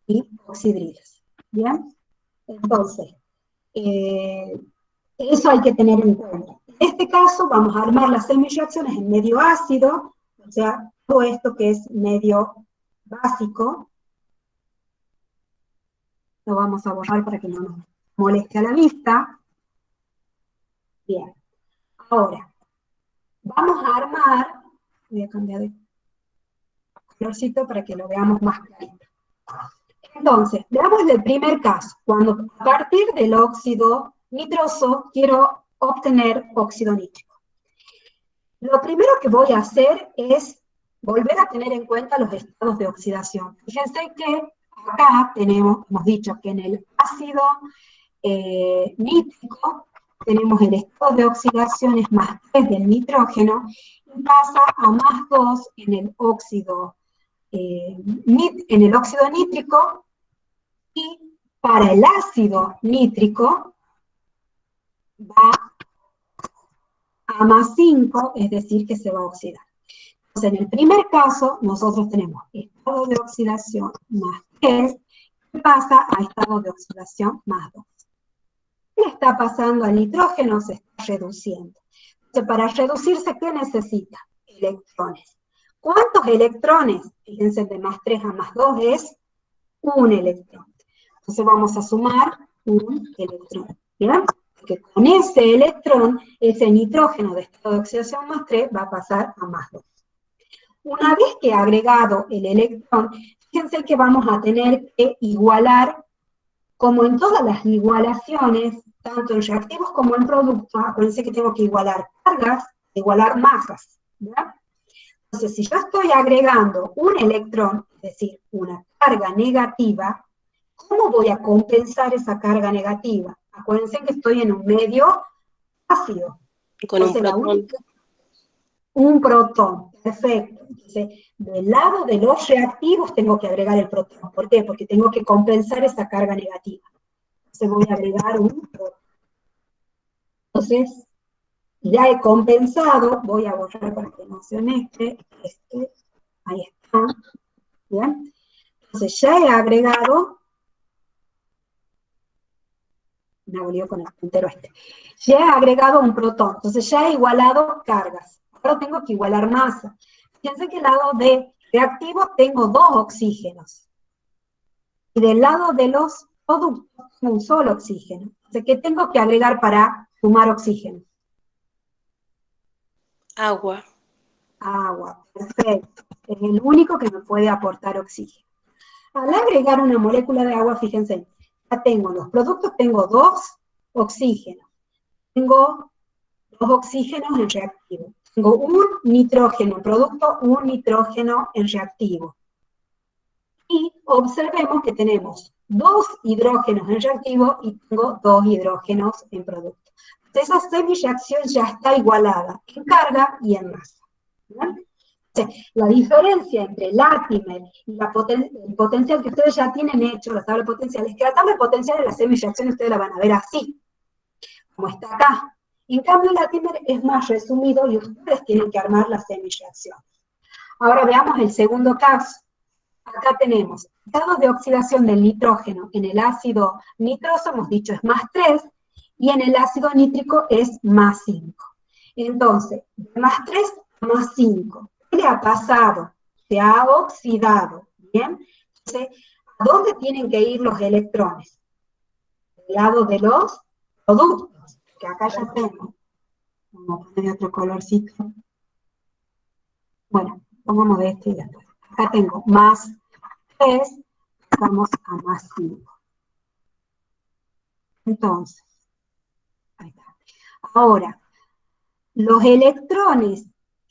y oxidrilos. ¿Bien? Entonces, eso hay que tener en cuenta. En este caso vamos a armar las semireacciones en medio ácido, o sea, todo esto que es medio básico, lo vamos a borrar para que no nos moleste a la vista. Bien. Ahora, vamos a armar, voy a cambiar de colorcito para que lo veamos más clarito. Entonces, veamos el primer caso, cuando a partir del óxido nitroso quiero obtener óxido nítrico. Lo primero que voy a hacer es volver a tener en cuenta los estados de oxidación. Fíjense que acá hemos dicho que en el ácido nítrico tenemos el estado de oxidación es más 3 del nitrógeno, y pasa a más 2 en el óxido nítrico, y para el ácido nítrico va a más 5, es decir, que se va a oxidar. Entonces, en el primer caso, nosotros tenemos estado de oxidación más 3, que pasa a estado de oxidación más 2. ¿Qué está pasando al nitrógeno? Se está reduciendo. Entonces, para reducirse, ¿qué necesita? Electrones. ¿Cuántos electrones? Fíjense, de más 3 a más 2 es un electrón. Entonces vamos a sumar un electrón. ¿Bien? Porque con ese electrón, ese nitrógeno de estado de oxidación más 3 va a pasar a más 2. Una vez que he agregado el electrón, fíjense que vamos a tener que igualar, como en todas las igualaciones, tanto en reactivos como en productos, acuérdense que tengo que igualar cargas, igualar masas, ¿verdad? Entonces, si yo estoy agregando un electrón, es decir, una carga negativa, ¿cómo voy a compensar esa carga negativa? Acuérdense que estoy en un medio ácido. Con un protón. Un protón, perfecto. Entonces, del lado de los reactivos tengo que agregar el protón. ¿Por qué? Porque tengo que compensar esa carga negativa. Entonces voy a agregar un protón. Entonces, ya he compensado, voy a borrar para que no se mezcle, ahí está, ¿bien? Entonces ya he agregado, me volvió con el puntero ya he agregado un protón, entonces ya he igualado cargas, ahora tengo que igualar masa. Fíjense que del lado de reactivo tengo 2 oxígenos, y del lado de los productos tengo un solo oxígeno. Entonces, ¿qué tengo que agregar para sumar oxígeno? Agua. Agua, perfecto. Es el único que me puede aportar oxígeno. Al agregar una molécula de agua, fíjense, ya tengo en los productos, tengo 2 oxígenos. Tengo dos oxígenos en reactivo. Tengo un nitrógeno en producto, un nitrógeno en reactivo. Y observemos que tenemos dos hidrógenos en reactivo y tengo dos hidrógenos en producto. Esa semi-reacción ya está igualada en carga y en masa. ¿Bien? Entonces, la diferencia entre el Latimer y el potencial que ustedes ya tienen hecho, la tabla potencial, es que la tabla potencial de la semi-reacción ustedes la van a ver así, como está acá. En cambio, el Latimer es más resumido y ustedes tienen que armar la semi-reacción. Ahora veamos el segundo caso. Acá tenemos estado de oxidación del nitrógeno en el ácido nitroso, hemos dicho es más 3, y en el ácido nítrico es más 5. Entonces, de más 3 a más 5. ¿Qué le ha pasado? Se ha oxidado, ¿bien? Entonces, ¿a dónde tienen que ir los electrones? Del lado de los productos, que acá ya tengo. Vamos a poner otro colorcito. Bueno, pongamos de este y de este. Acá tengo más 3, vamos a más 5. Entonces, ahí está. Ahora, los electrones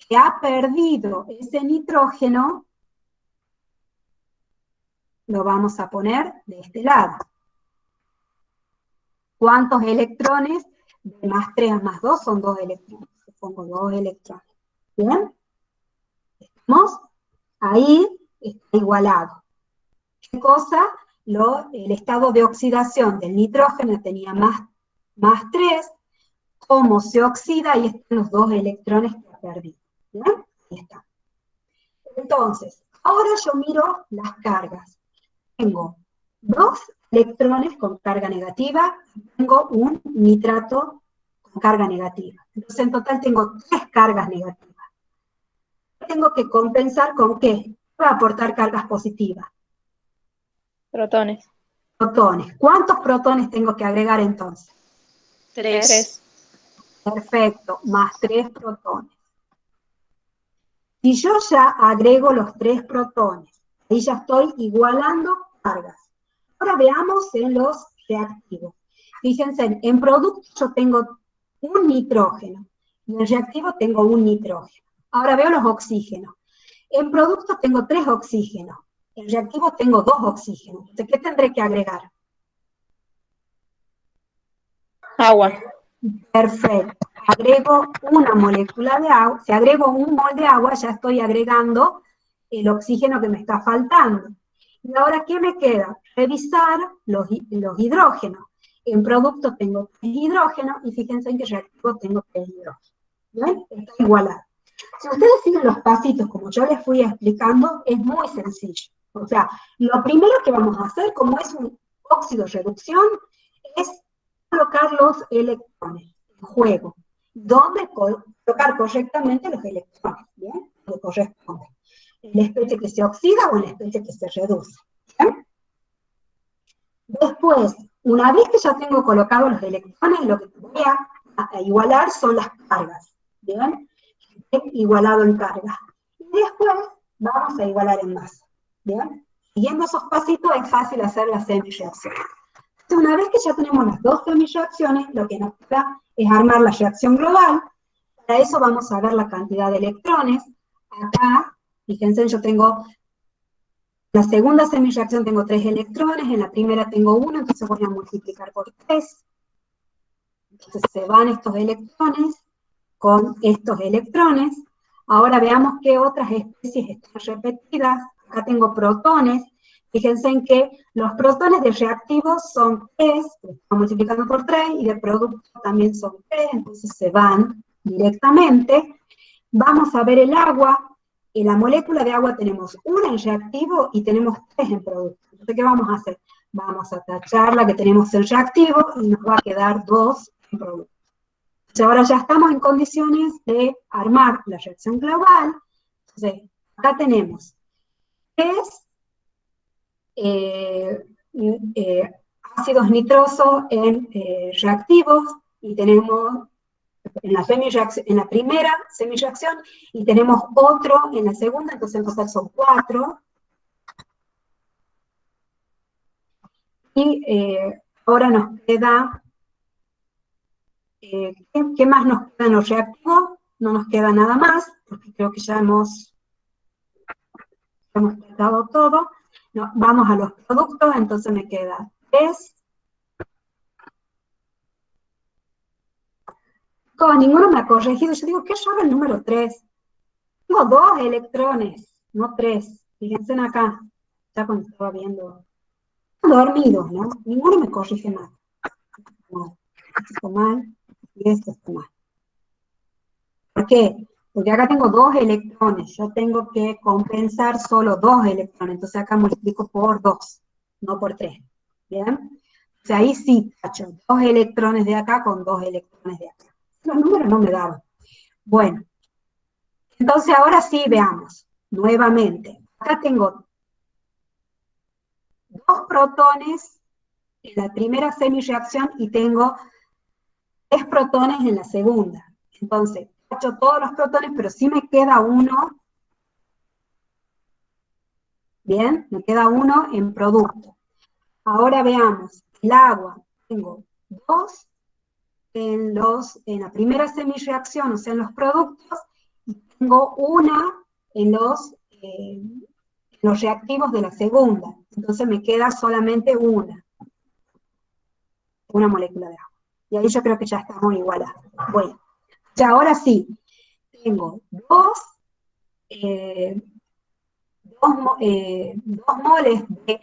que ha perdido ese nitrógeno, lo vamos a poner de este lado. ¿Cuántos electrones? De más 3 a más 2 son 2 electrones. Pongo 2 electrones. ¿Bien? ¿Estamos? Ahí está igualado. ¿Qué cosa? El estado de oxidación del nitrógeno tenía más 3, cómo se oxida, y están los 2 electrones que ha perdido. ¿Bien? Ahí está. Entonces, ahora yo miro las cargas. Tengo 2 electrones con carga negativa, y tengo un nitrato con carga negativa. Entonces, en total tengo 3 cargas negativas. Tengo que compensar con ¿qué? Va a aportar cargas positivas. Protones. Protones. ¿Cuántos protones tengo que agregar entonces? 3. 3. Perfecto, más 3 protones. Si yo ya agrego los 3 protones, ahí ya estoy igualando cargas. Ahora veamos en los reactivos. Fíjense, en producto yo tengo un nitrógeno, y en reactivo tengo un nitrógeno. Ahora veo los oxígenos. En producto tengo 3 oxígenos, en reactivo tengo 2 oxígenos. Entonces, ¿qué tendré que agregar? Agua. Perfecto. Agrego una molécula de agua. Si agrego un mol de agua, ya estoy agregando el oxígeno que me está faltando. Y ahora, ¿qué me queda? Revisar los hidrógenos. En producto tengo 3 hidrógenos, y fíjense en que reactivo tengo 3 hidrógenos. ¿Ven? Está igualado. Si ustedes siguen los pasitos como yo les fui explicando, es muy sencillo. O sea, lo primero que vamos a hacer, como es un óxido reducción, es colocar los electrones en juego. ¿Dónde colocar correctamente los electrones? ¿Bien? Lo corresponde. ¿En la especie que se oxida o en la especie que se reduce? ¿Bien? Después, una vez que ya tengo colocados los electrones, lo que voy a igualar son las cargas. ¿Bien? Igualado en carga. Y después vamos a igualar en masa. ¿Bien? Siguiendo esos pasitos es fácil hacer la semi-reacción. Entonces, una vez que ya tenemos las 2 semi-reacciones, lo que nos queda es armar la reacción global. Para eso vamos a ver la cantidad de electrones. Acá, fíjense, yo tengo, en la segunda semi-reacción tengo 3 electrones, en la primera tengo 1, entonces voy a multiplicar por 3. Entonces se van estos electrones con estos electrones. Ahora veamos qué otras especies están repetidas. Acá tengo protones. Fíjense en que los protones de reactivos son 3, estamos multiplicando por 3, y de producto también son 3, entonces se van directamente. Vamos a ver el agua. En la molécula de agua tenemos una en reactivo y tenemos 3 en producto. Entonces, ¿qué vamos a hacer? Vamos a tachar la que tenemos en reactivo y nos va a quedar 2 en producto. Entonces, ahora ya estamos en condiciones de armar la reacción global. Entonces, acá tenemos 3 ácidos nitrosos en reactivos, y tenemos en la primera semi-reacción, y tenemos otro en la segunda, entonces en total son 4. Y ahora nos queda ¿Qué más nos queda en los reactivos? No nos queda nada más, porque creo que ya hemos tratado todo. No, vamos a los productos, entonces me queda 3. Como ninguno me ha corregido, yo digo, ¿qué raro el número 3? Tengo 2 electrones, no 3. Fíjense acá, ya cuando estaba viendo. Dormidos, ¿no? Ninguno me corrige nada. No, esto está mal y esto está mal. ¿Por qué? Porque acá tengo 2 electrones, yo tengo que compensar solo 2 electrones, entonces acá multiplico por 2, no por 3, ¿bien? O sea, ahí sí, tacho, 2 electrones de acá con 2 electrones de acá. Los números no me daban. Bueno, entonces ahora sí veamos, nuevamente. Acá tengo 2 protones en la primera semireacción y tengo 3 protones en la segunda. Entonces, he hecho todos los protones, pero sí me queda uno. Bien, me queda uno en producto. Ahora veamos, el agua, tengo 2 en la primera semireacción, o sea, en los productos, y tengo una en los reactivos de la segunda. Entonces me queda solamente una molécula de agua. Y ahí yo creo que ya estamos igualados. Bueno, ya ahora sí, tengo 2 moles de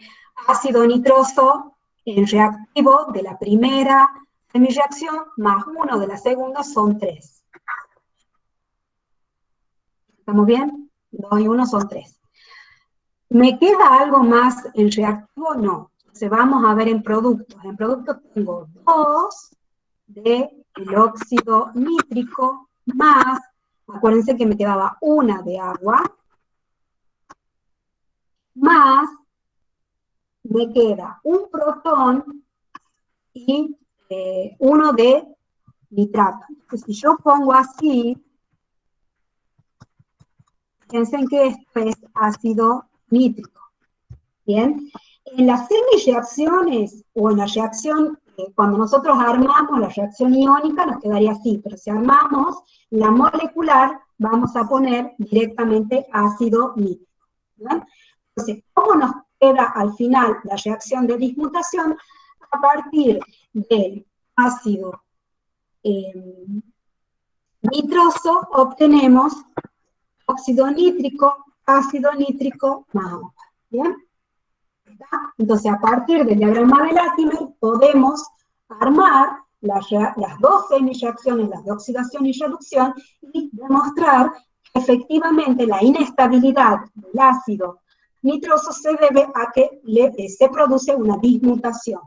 ácido nitroso en reactivo de la primera semireacción, más 1 de la segunda, son 3. ¿Estamos bien? 2 y 1 son 3. ¿Me queda algo más en reactivo? No. Entonces vamos a ver en productos. En productos tengo 2 del óxido nítrico más, acuérdense que me quedaba una de agua, más me queda un protón y uno de nitrato. Entonces, si yo pongo así, piensen que esto es ácido nítrico. Bien, en las semireacciones o en la reacción, cuando nosotros armamos la reacción iónica, nos quedaría así, pero si armamos la molecular, vamos a poner directamente ácido nítrico. ¿Bien? Entonces, ¿cómo nos queda al final la reacción de dismutación? A partir del ácido nitroso obtenemos óxido nítrico, ácido nítrico más agua. ¿Bien? Entonces, a partir del diagrama de Latimer, podemos armar las 2 semireacciones, las de oxidación y reducción, y demostrar que efectivamente la inestabilidad del ácido nitroso se debe a que se produce una dismutación,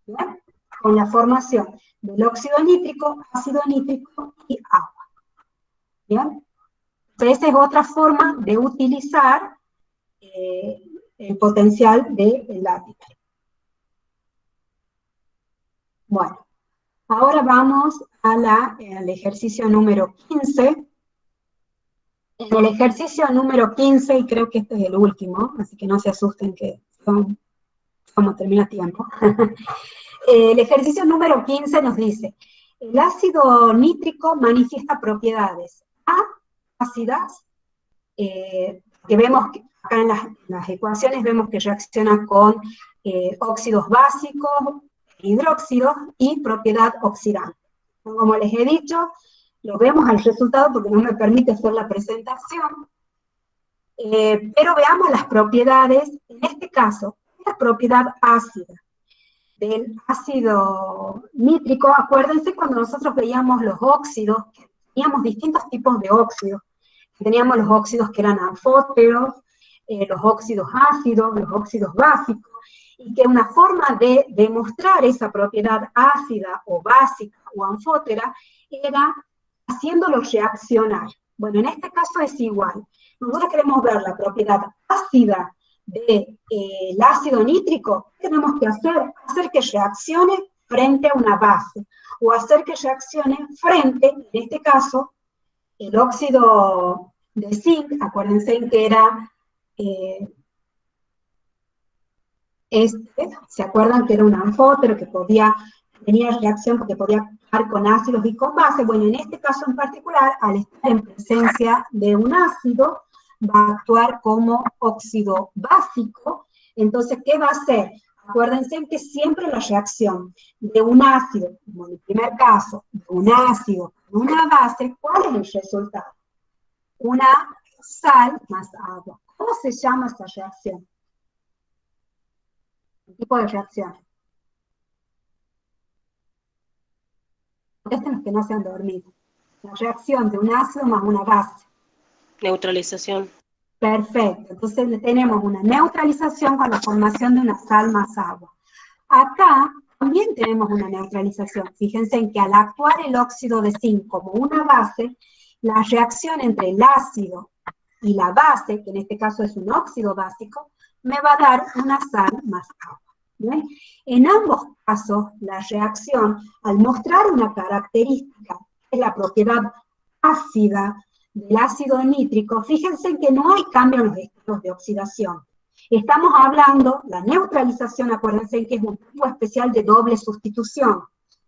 ¿bien? Con la formación del óxido nítrico, ácido nítrico y agua. ¿Bien? Entonces, esa es otra forma de utilizar el potencial del Latimer. Bueno, ahora vamos al ejercicio número 15. En el ejercicio número 15, y creo que este es el último, así que no se asusten que vamos a terminar a tiempo. El ejercicio número 15 nos dice, el ácido nítrico manifiesta propiedades ácidas, que vemos que acá en las ecuaciones vemos que reacciona con óxidos básicos, hidróxidos y propiedad oxidante. Como les he dicho, lo vemos al resultado porque no me permite hacer la presentación, pero veamos las propiedades, en este caso, la propiedad ácida del ácido nítrico. Acuérdense cuando nosotros veíamos los óxidos, teníamos distintos tipos de óxidos. Teníamos los óxidos que eran anfóteros, los óxidos ácidos, los óxidos básicos, y que una forma de demostrar esa propiedad ácida o básica o anfótera era haciéndolos reaccionar. Bueno, en este caso es igual. Nosotros queremos ver la propiedad ácida del ácido nítrico. ¿Qué tenemos que hacer? Hacer que reaccione frente a una base, o hacer que reaccione frente, en este caso, el óxido de zinc. Acuérdense que era ¿se acuerdan que era un anfótero que podía tenía reacción porque podía actuar con ácidos y con bases. Bueno, en este caso en particular, al estar en presencia de un ácido, va a actuar como óxido básico. Entonces, ¿qué va a hacer? Acuérdense que siempre la reacción de un ácido, como en el primer caso, de un ácido con una base, ¿cuál es el resultado? Una sal más agua. ¿Cómo se llama esta reacción? ¿Qué tipo de reacción? Contesten los que no se han dormido. La reacción de un ácido más una base. Neutralización. Perfecto. Entonces tenemos una neutralización con la formación de una sal más agua. Acá también tenemos una neutralización. Fíjense en que al actuar el óxido de zinc como una base, la reacción entre el ácido y la base, que en este caso es un óxido básico, me va a dar una sal más agua. ¿Bien? En ambos casos, la reacción, al mostrar una característica, que es la propiedad ácida del ácido nítrico, fíjense que no hay cambio en los estados de oxidación. Estamos hablando, la neutralización, acuérdense que es un tipo especial de doble sustitución,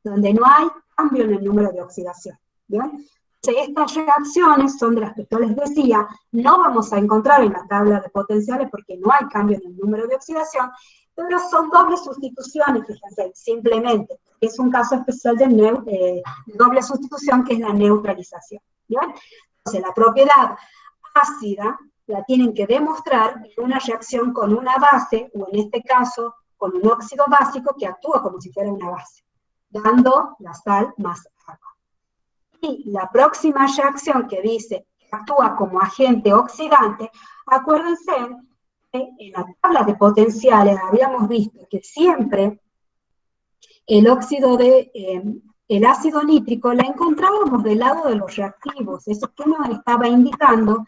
donde no hay cambio en el número de oxidación. ¿Bien? Estas reacciones son de las que yo les decía, no vamos a encontrar en la tabla de potenciales porque no hay cambio en el número de oxidación, pero son dobles sustituciones, fíjense, simplemente. Es un caso especial de doble sustitución que es la neutralización. ¿Bien? Entonces, la propiedad ácida la tienen que demostrar en una reacción con una base, o en este caso, con un óxido básico que actúa como si fuera una base, dando la sal más agua. Y la próxima reacción que dice que actúa como agente oxidante, acuérdense que en la tabla de potenciales habíamos visto que siempre el el ácido nítrico la encontrábamos del lado de los reactivos. Eso que nos estaba indicando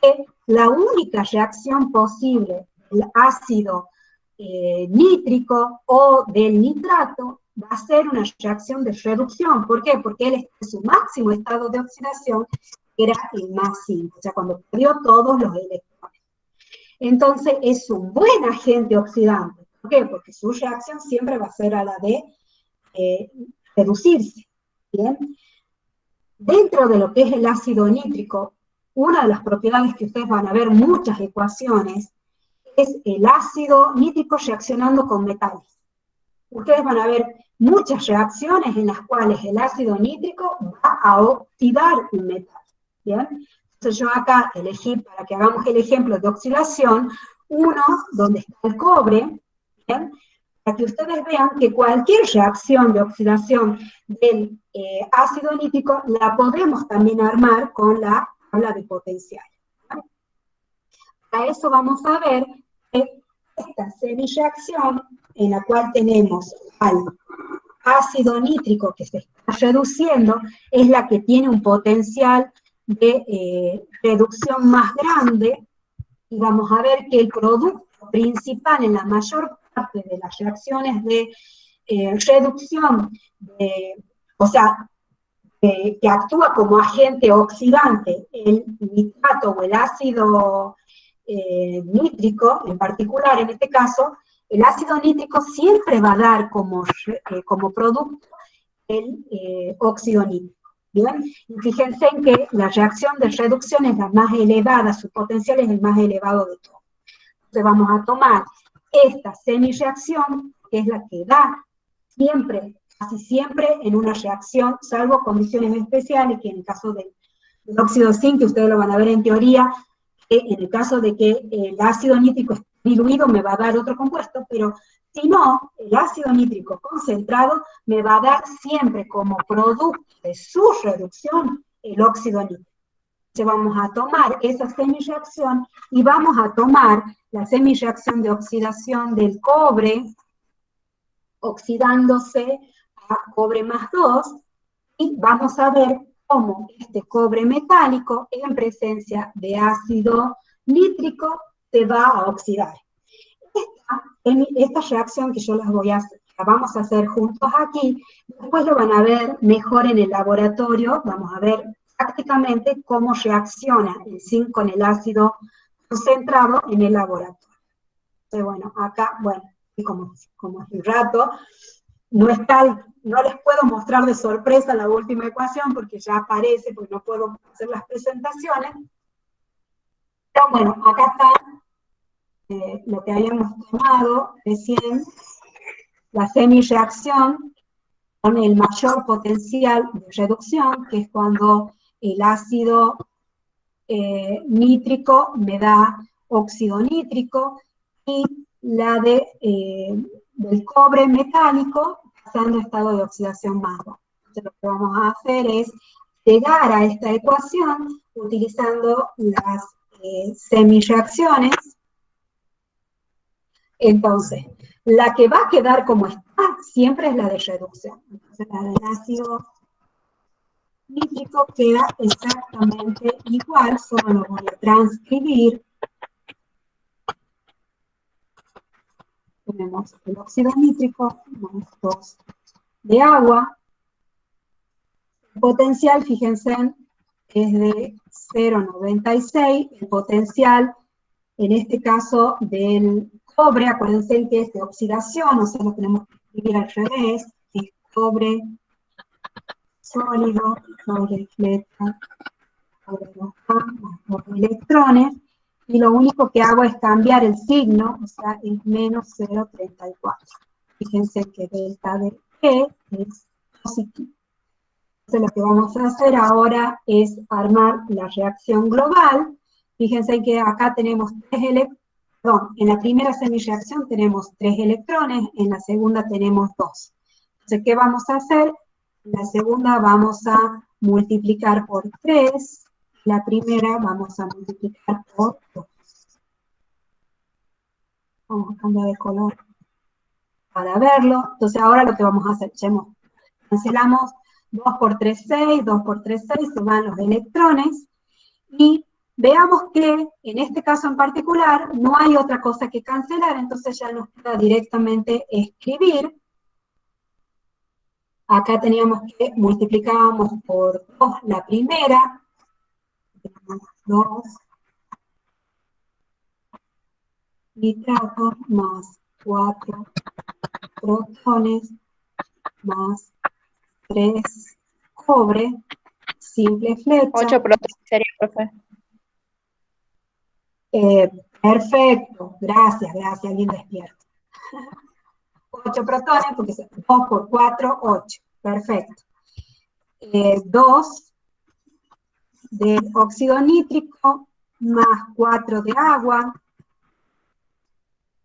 que la única reacción posible del ácido nítrico o del nitrato va a ser una reacción de reducción. ¿Por qué? Porque él está en su máximo estado de oxidación, que era el más 5, o sea, cuando perdió todos los electrones. Entonces, es un buen agente oxidante. ¿Por qué? Porque su reacción siempre va a ser a la de reducirse. ¿Bien? Dentro de lo que es el ácido nítrico, una de las propiedades que ustedes van a ver muchas ecuaciones es el ácido nítrico reaccionando con metales. Ustedes van a ver muchas reacciones en las cuales el ácido nítrico va a oxidar un metal. ¿Bien? Entonces yo acá elegí, para que hagamos el ejemplo de oxidación, uno donde está el cobre, ¿bien? Para que ustedes vean que cualquier reacción de oxidación del ácido nítrico la podemos también armar con la tabla de potenciales. Para eso vamos a ver esta semireacción en la cual tenemos al ácido nítrico que se está reduciendo, es la que tiene un potencial de reducción más grande, y vamos a ver que el producto principal en la mayor parte de las reacciones de reducción, o sea, que actúa como agente oxidante, el nitrato o el ácido nítrico, en particular en este caso, el ácido nítrico siempre va a dar como producto el óxido nítrico. ¿Bien? Y fíjense en que la reacción de reducción es la más elevada, su potencial es el más elevado de todo. Entonces vamos a tomar esta semireacción, que es la que da siempre, casi siempre en una reacción, salvo condiciones especiales, que en el caso del óxido de zinc, que ustedes lo van a ver en teoría, que en el caso de que el ácido nítrico esté diluido me va a dar otro compuesto, pero si no, el ácido nítrico concentrado me va a dar siempre como producto de su reducción el óxido nítrico. Entonces vamos a tomar esa semireacción y vamos a tomar la semireacción de oxidación del cobre, oxidándose a cobre más 2, y vamos a ver cómo este cobre metálico en presencia de ácido nítrico se va a oxidar. Esta reacción que yo la vamos a hacer juntos aquí, después lo van a ver mejor en el laboratorio, vamos a ver prácticamente cómo reacciona el zinc con el ácido concentrado en el laboratorio. Entonces, bueno, acá, bueno, como hace un rato, no les puedo mostrar de sorpresa la última ecuación porque ya aparece, porque no puedo hacer las presentaciones. Pero bueno, acá está lo que habíamos tomado recién, la semireacción con el mayor potencial de reducción, que es cuando el ácido nítrico me da óxido nítrico, y la del cobre metálico pasando a estado de oxidación más bajo. Entonces lo que vamos a hacer es llegar a esta ecuación utilizando las semireacciones. Entonces, la que va a quedar como está siempre es la de reducción. Entonces, la del ácido nítrico queda exactamente igual, solo lo voy a transcribir. Tenemos el óxido nítrico más 2 de agua. El potencial, fíjense, es de 0,96. El potencial, en este caso, del cobre, acuérdense que es de oxidación, o sea, lo tenemos que escribir al revés, es cobre sólido, sobre fleta, sobre los más los electrones, y lo único que hago es cambiar el signo, o sea, es menos 0,34. Fíjense que delta de E es positivo. Entonces lo que vamos a hacer ahora es armar la reacción global. Fíjense que acá tenemos en la primera semireacción tenemos 3 electrones, en la segunda tenemos 2. Entonces, ¿qué vamos a hacer? En la segunda vamos a multiplicar por 3, la primera vamos a multiplicar por 2. Vamos a cambiar de color para verlo. Entonces ahora lo que vamos a hacer, cancelamos 2 por 3, 6, 2 por 3, 6, se van los electrones, y veamos que en este caso en particular no hay otra cosa que cancelar, entonces ya nos queda directamente escribir. Acá teníamos que multiplicábamos por 2 la primera, 2 nitratos más 4 protones más 3 cobre, simple flecha. 8 protones sería, profe. Perfecto, gracias, bien despierto. 8 protones, porque 2 por 4, 8, perfecto. 2 de óxido nítrico más 4 de agua.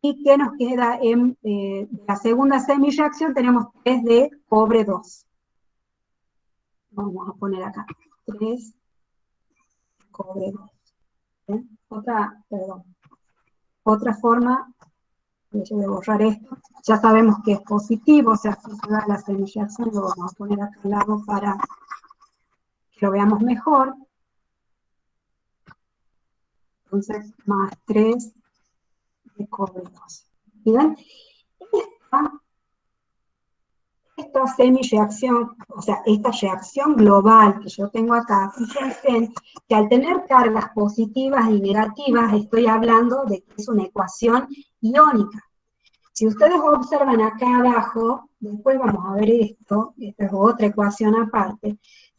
¿Y qué nos queda en la segunda semireacción? Tenemos 3 de cobre 2. Vamos a poner acá, 3 de cobre 2. ¿Bien? Otra forma, yo voy a borrar esto, ya sabemos que es positivo, o sea, si se da la semireacción, lo vamos a poner acá al lado para que lo veamos mejor. Entonces, más 3 de cobre 2. ¿Bien? Esta semireacción, o sea, esta reacción global que yo tengo acá, fíjense que al tener cargas positivas y negativas, estoy hablando de que es una ecuación iónica. Si ustedes observan acá abajo, después vamos a ver esto, esta es otra ecuación aparte.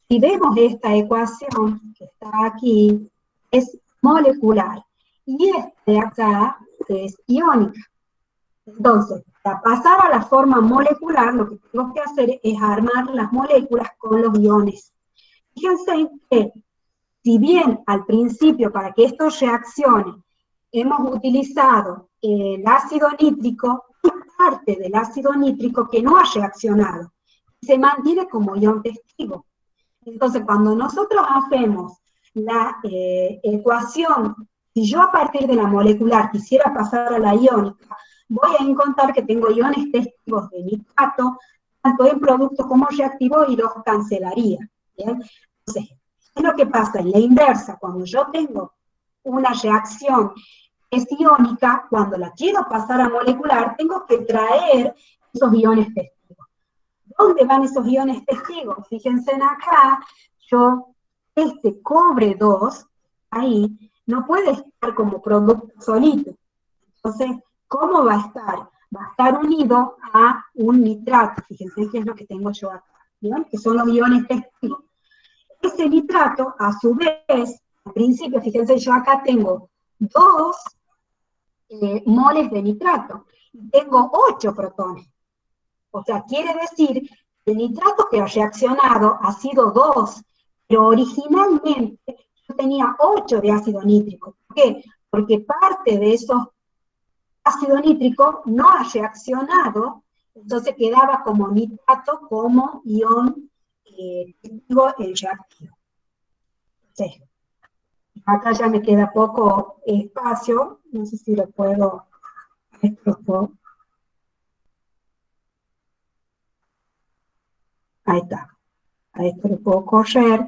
Si vemos esta ecuación que está aquí, es molecular, y esta de acá es iónica. Entonces, para pasar a la forma molecular, lo que tengo que hacer es armar las moléculas con los iones. Fíjense que, si bien al principio, para que esto reaccione, hemos utilizado el ácido nítrico, hay parte del ácido nítrico que no ha reaccionado, se mantiene como ion testigo. Entonces, cuando nosotros hacemos la ecuación, si yo a partir de la molecular quisiera pasar a la iónica, voy a encontrar que tengo iones testigos de nitrato, tanto en producto como reactivo, y los cancelaría. ¿Bien? Entonces, ¿qué es lo que pasa? En la inversa, cuando yo tengo una reacción es iónica, cuando la quiero pasar a molecular, tengo que traer esos iones testigos. ¿Dónde van esos iones testigos? Fíjense acá, este cobre 2, ahí, no puede estar como producto solito. Entonces, ¿cómo va a estar? va a estar unido a un nitrato. Fíjense qué es lo que tengo yo acá, ¿bien? Que son los iones testigos. Ese nitrato, a su vez, al principio, fíjense, yo acá tengo 2 moles de nitrato, y tengo 8 protones. O sea, quiere decir que el nitrato que ha reaccionado ha sido 2, pero originalmente yo tenía 8 de ácido nítrico. ¿Por qué? Porque parte de esos ácido nítrico no ha reaccionado, entonces quedaba como nitrato, como ion testigo reactivo. Sí. Acá ya me queda poco espacio, no sé si lo puedo... Ahí está. A esto lo puedo correr.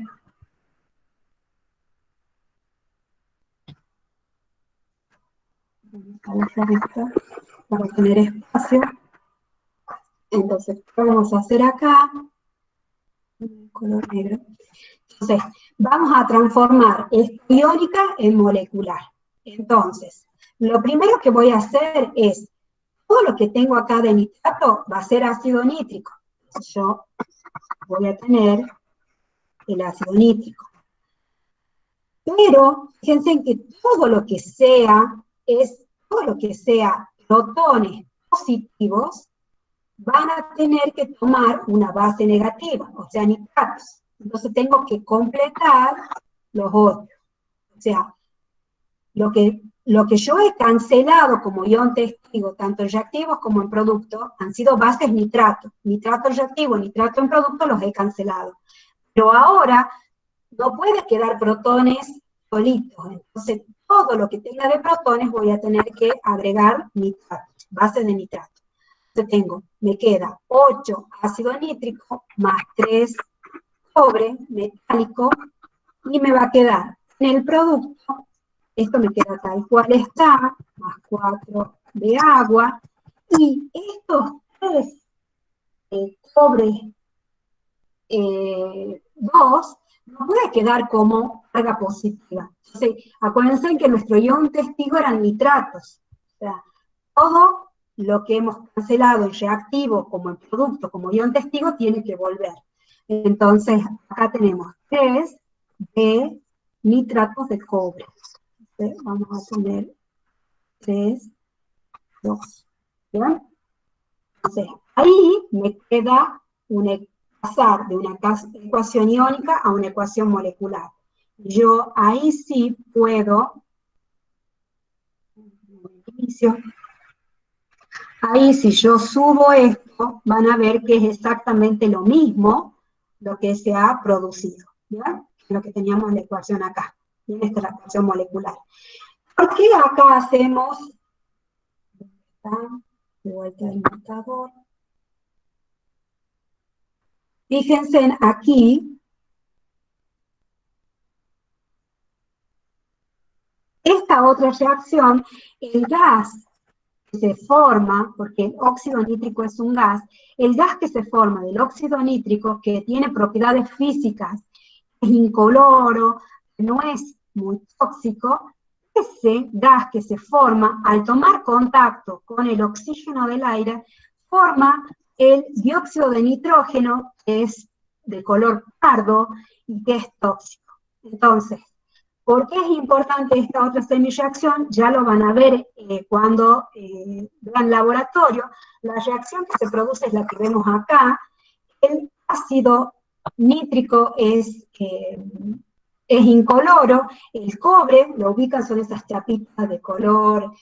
Vamos a esto para tener espacio. Entonces, ¿qué vamos a hacer acá? Color negro. Entonces, vamos a transformar esta iónica en molecular. Entonces, lo primero que voy a hacer es, todo lo que tengo acá de nitrato va a ser ácido nítrico. Yo voy a tener el ácido nítrico. Pero, fíjense que todo lo que sea protones positivos, van a tener que tomar una base negativa, o sea, nitratos. Entonces tengo que completar los otros. O sea, lo que yo he cancelado como ion testigo, tanto en reactivos como en producto, han sido bases nitrato. Nitrato reactivo, nitrato en producto los he cancelado. Pero ahora no puede quedar protones solitos. Entonces, todo lo que tenga de protones voy a tener que agregar nitratos, bases de nitrato. Entonces me queda 8 ácido nítrico más 3 cobre metálico, y me va a quedar en el producto, esto me queda tal cual está, más 4 de agua, y estos 3 cobre 2 no puede quedar como carga positiva. Entonces, acuérdense que nuestro ion testigo eran nitratos. O sea, todo lo que hemos cancelado en reactivo, como en producto, como ion testigo, tiene que volver. Entonces, acá tenemos 3 de nitratos de cobre. Entonces, vamos a poner 3, 2. ¿Bien? Entonces, ahí me queda pasar de una ecuación iónica a una ecuación molecular. Yo ahí sí puedo, ahí si yo subo esto, van a ver que es exactamente lo mismo lo que se ha producido, ¿ya? Lo que teníamos en la ecuación acá, en esta es la ecuación molecular. ¿Por qué acá hacemos, de vuelta al marcador? Fíjense aquí, esta otra reacción, el gas que se forma, porque el óxido nítrico es un gas, el gas que se forma del óxido nítrico, que tiene propiedades físicas, es incoloro, no es muy tóxico, ese gas que se forma al tomar contacto con el oxígeno del aire, forma el dióxido de nitrógeno, que es de color pardo y que es tóxico. Entonces, ¿por qué es importante esta otra semireacción? Ya lo van a ver cuando vean laboratorio. La reacción que se produce es la que vemos acá. El ácido nítrico es incoloro, el cobre, lo ubican, son esas chapitas de color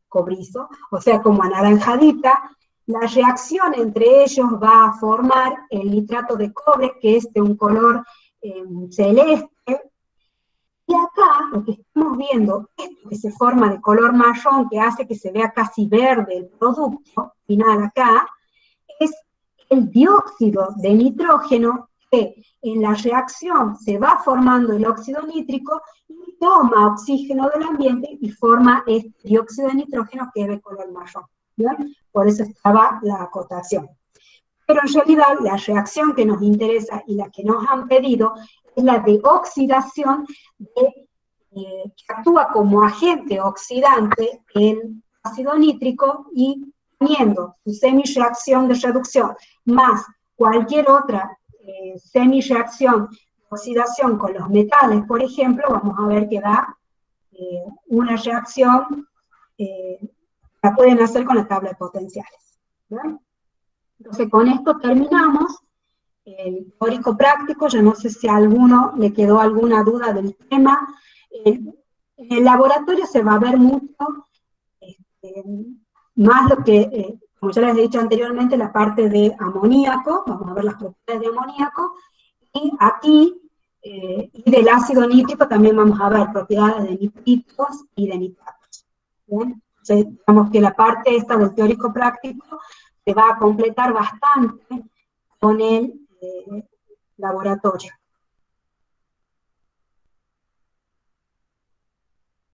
cobrizo, o sea, como anaranjadita. La reacción entre ellos va a formar el nitrato de cobre, que es de un color celeste. Y acá lo que estamos viendo, esto que se forma de color marrón, que hace que se vea casi verde el producto final acá, es el dióxido de nitrógeno, que en la reacción se va formando el óxido nítrico y toma oxígeno del ambiente y forma este dióxido de nitrógeno que es de color marrón. ¿Bien? Por eso estaba la acotación. Pero en realidad la reacción que nos interesa y la que nos han pedido es la de oxidación que actúa como agente oxidante el ácido nítrico y teniendo su semi-reacción de reducción más cualquier otra semi-reacción de oxidación con los metales, por ejemplo, vamos a ver que da una reacción, la pueden hacer con la tabla de potenciales. ¿Verdad? Entonces, con esto terminamos el teórico práctico. Yo no sé si a alguno le quedó alguna duda del tema. En el laboratorio se va a ver mucho, más lo que, como ya les he dicho anteriormente, la parte de amoníaco, vamos a ver las propiedades de amoníaco, y aquí, y del ácido nítrico también vamos a ver propiedades de nitritos y de nitratos. ¿Bien? Entonces, digamos que la parte esta del teórico práctico se va a completar bastante con el laboratorio.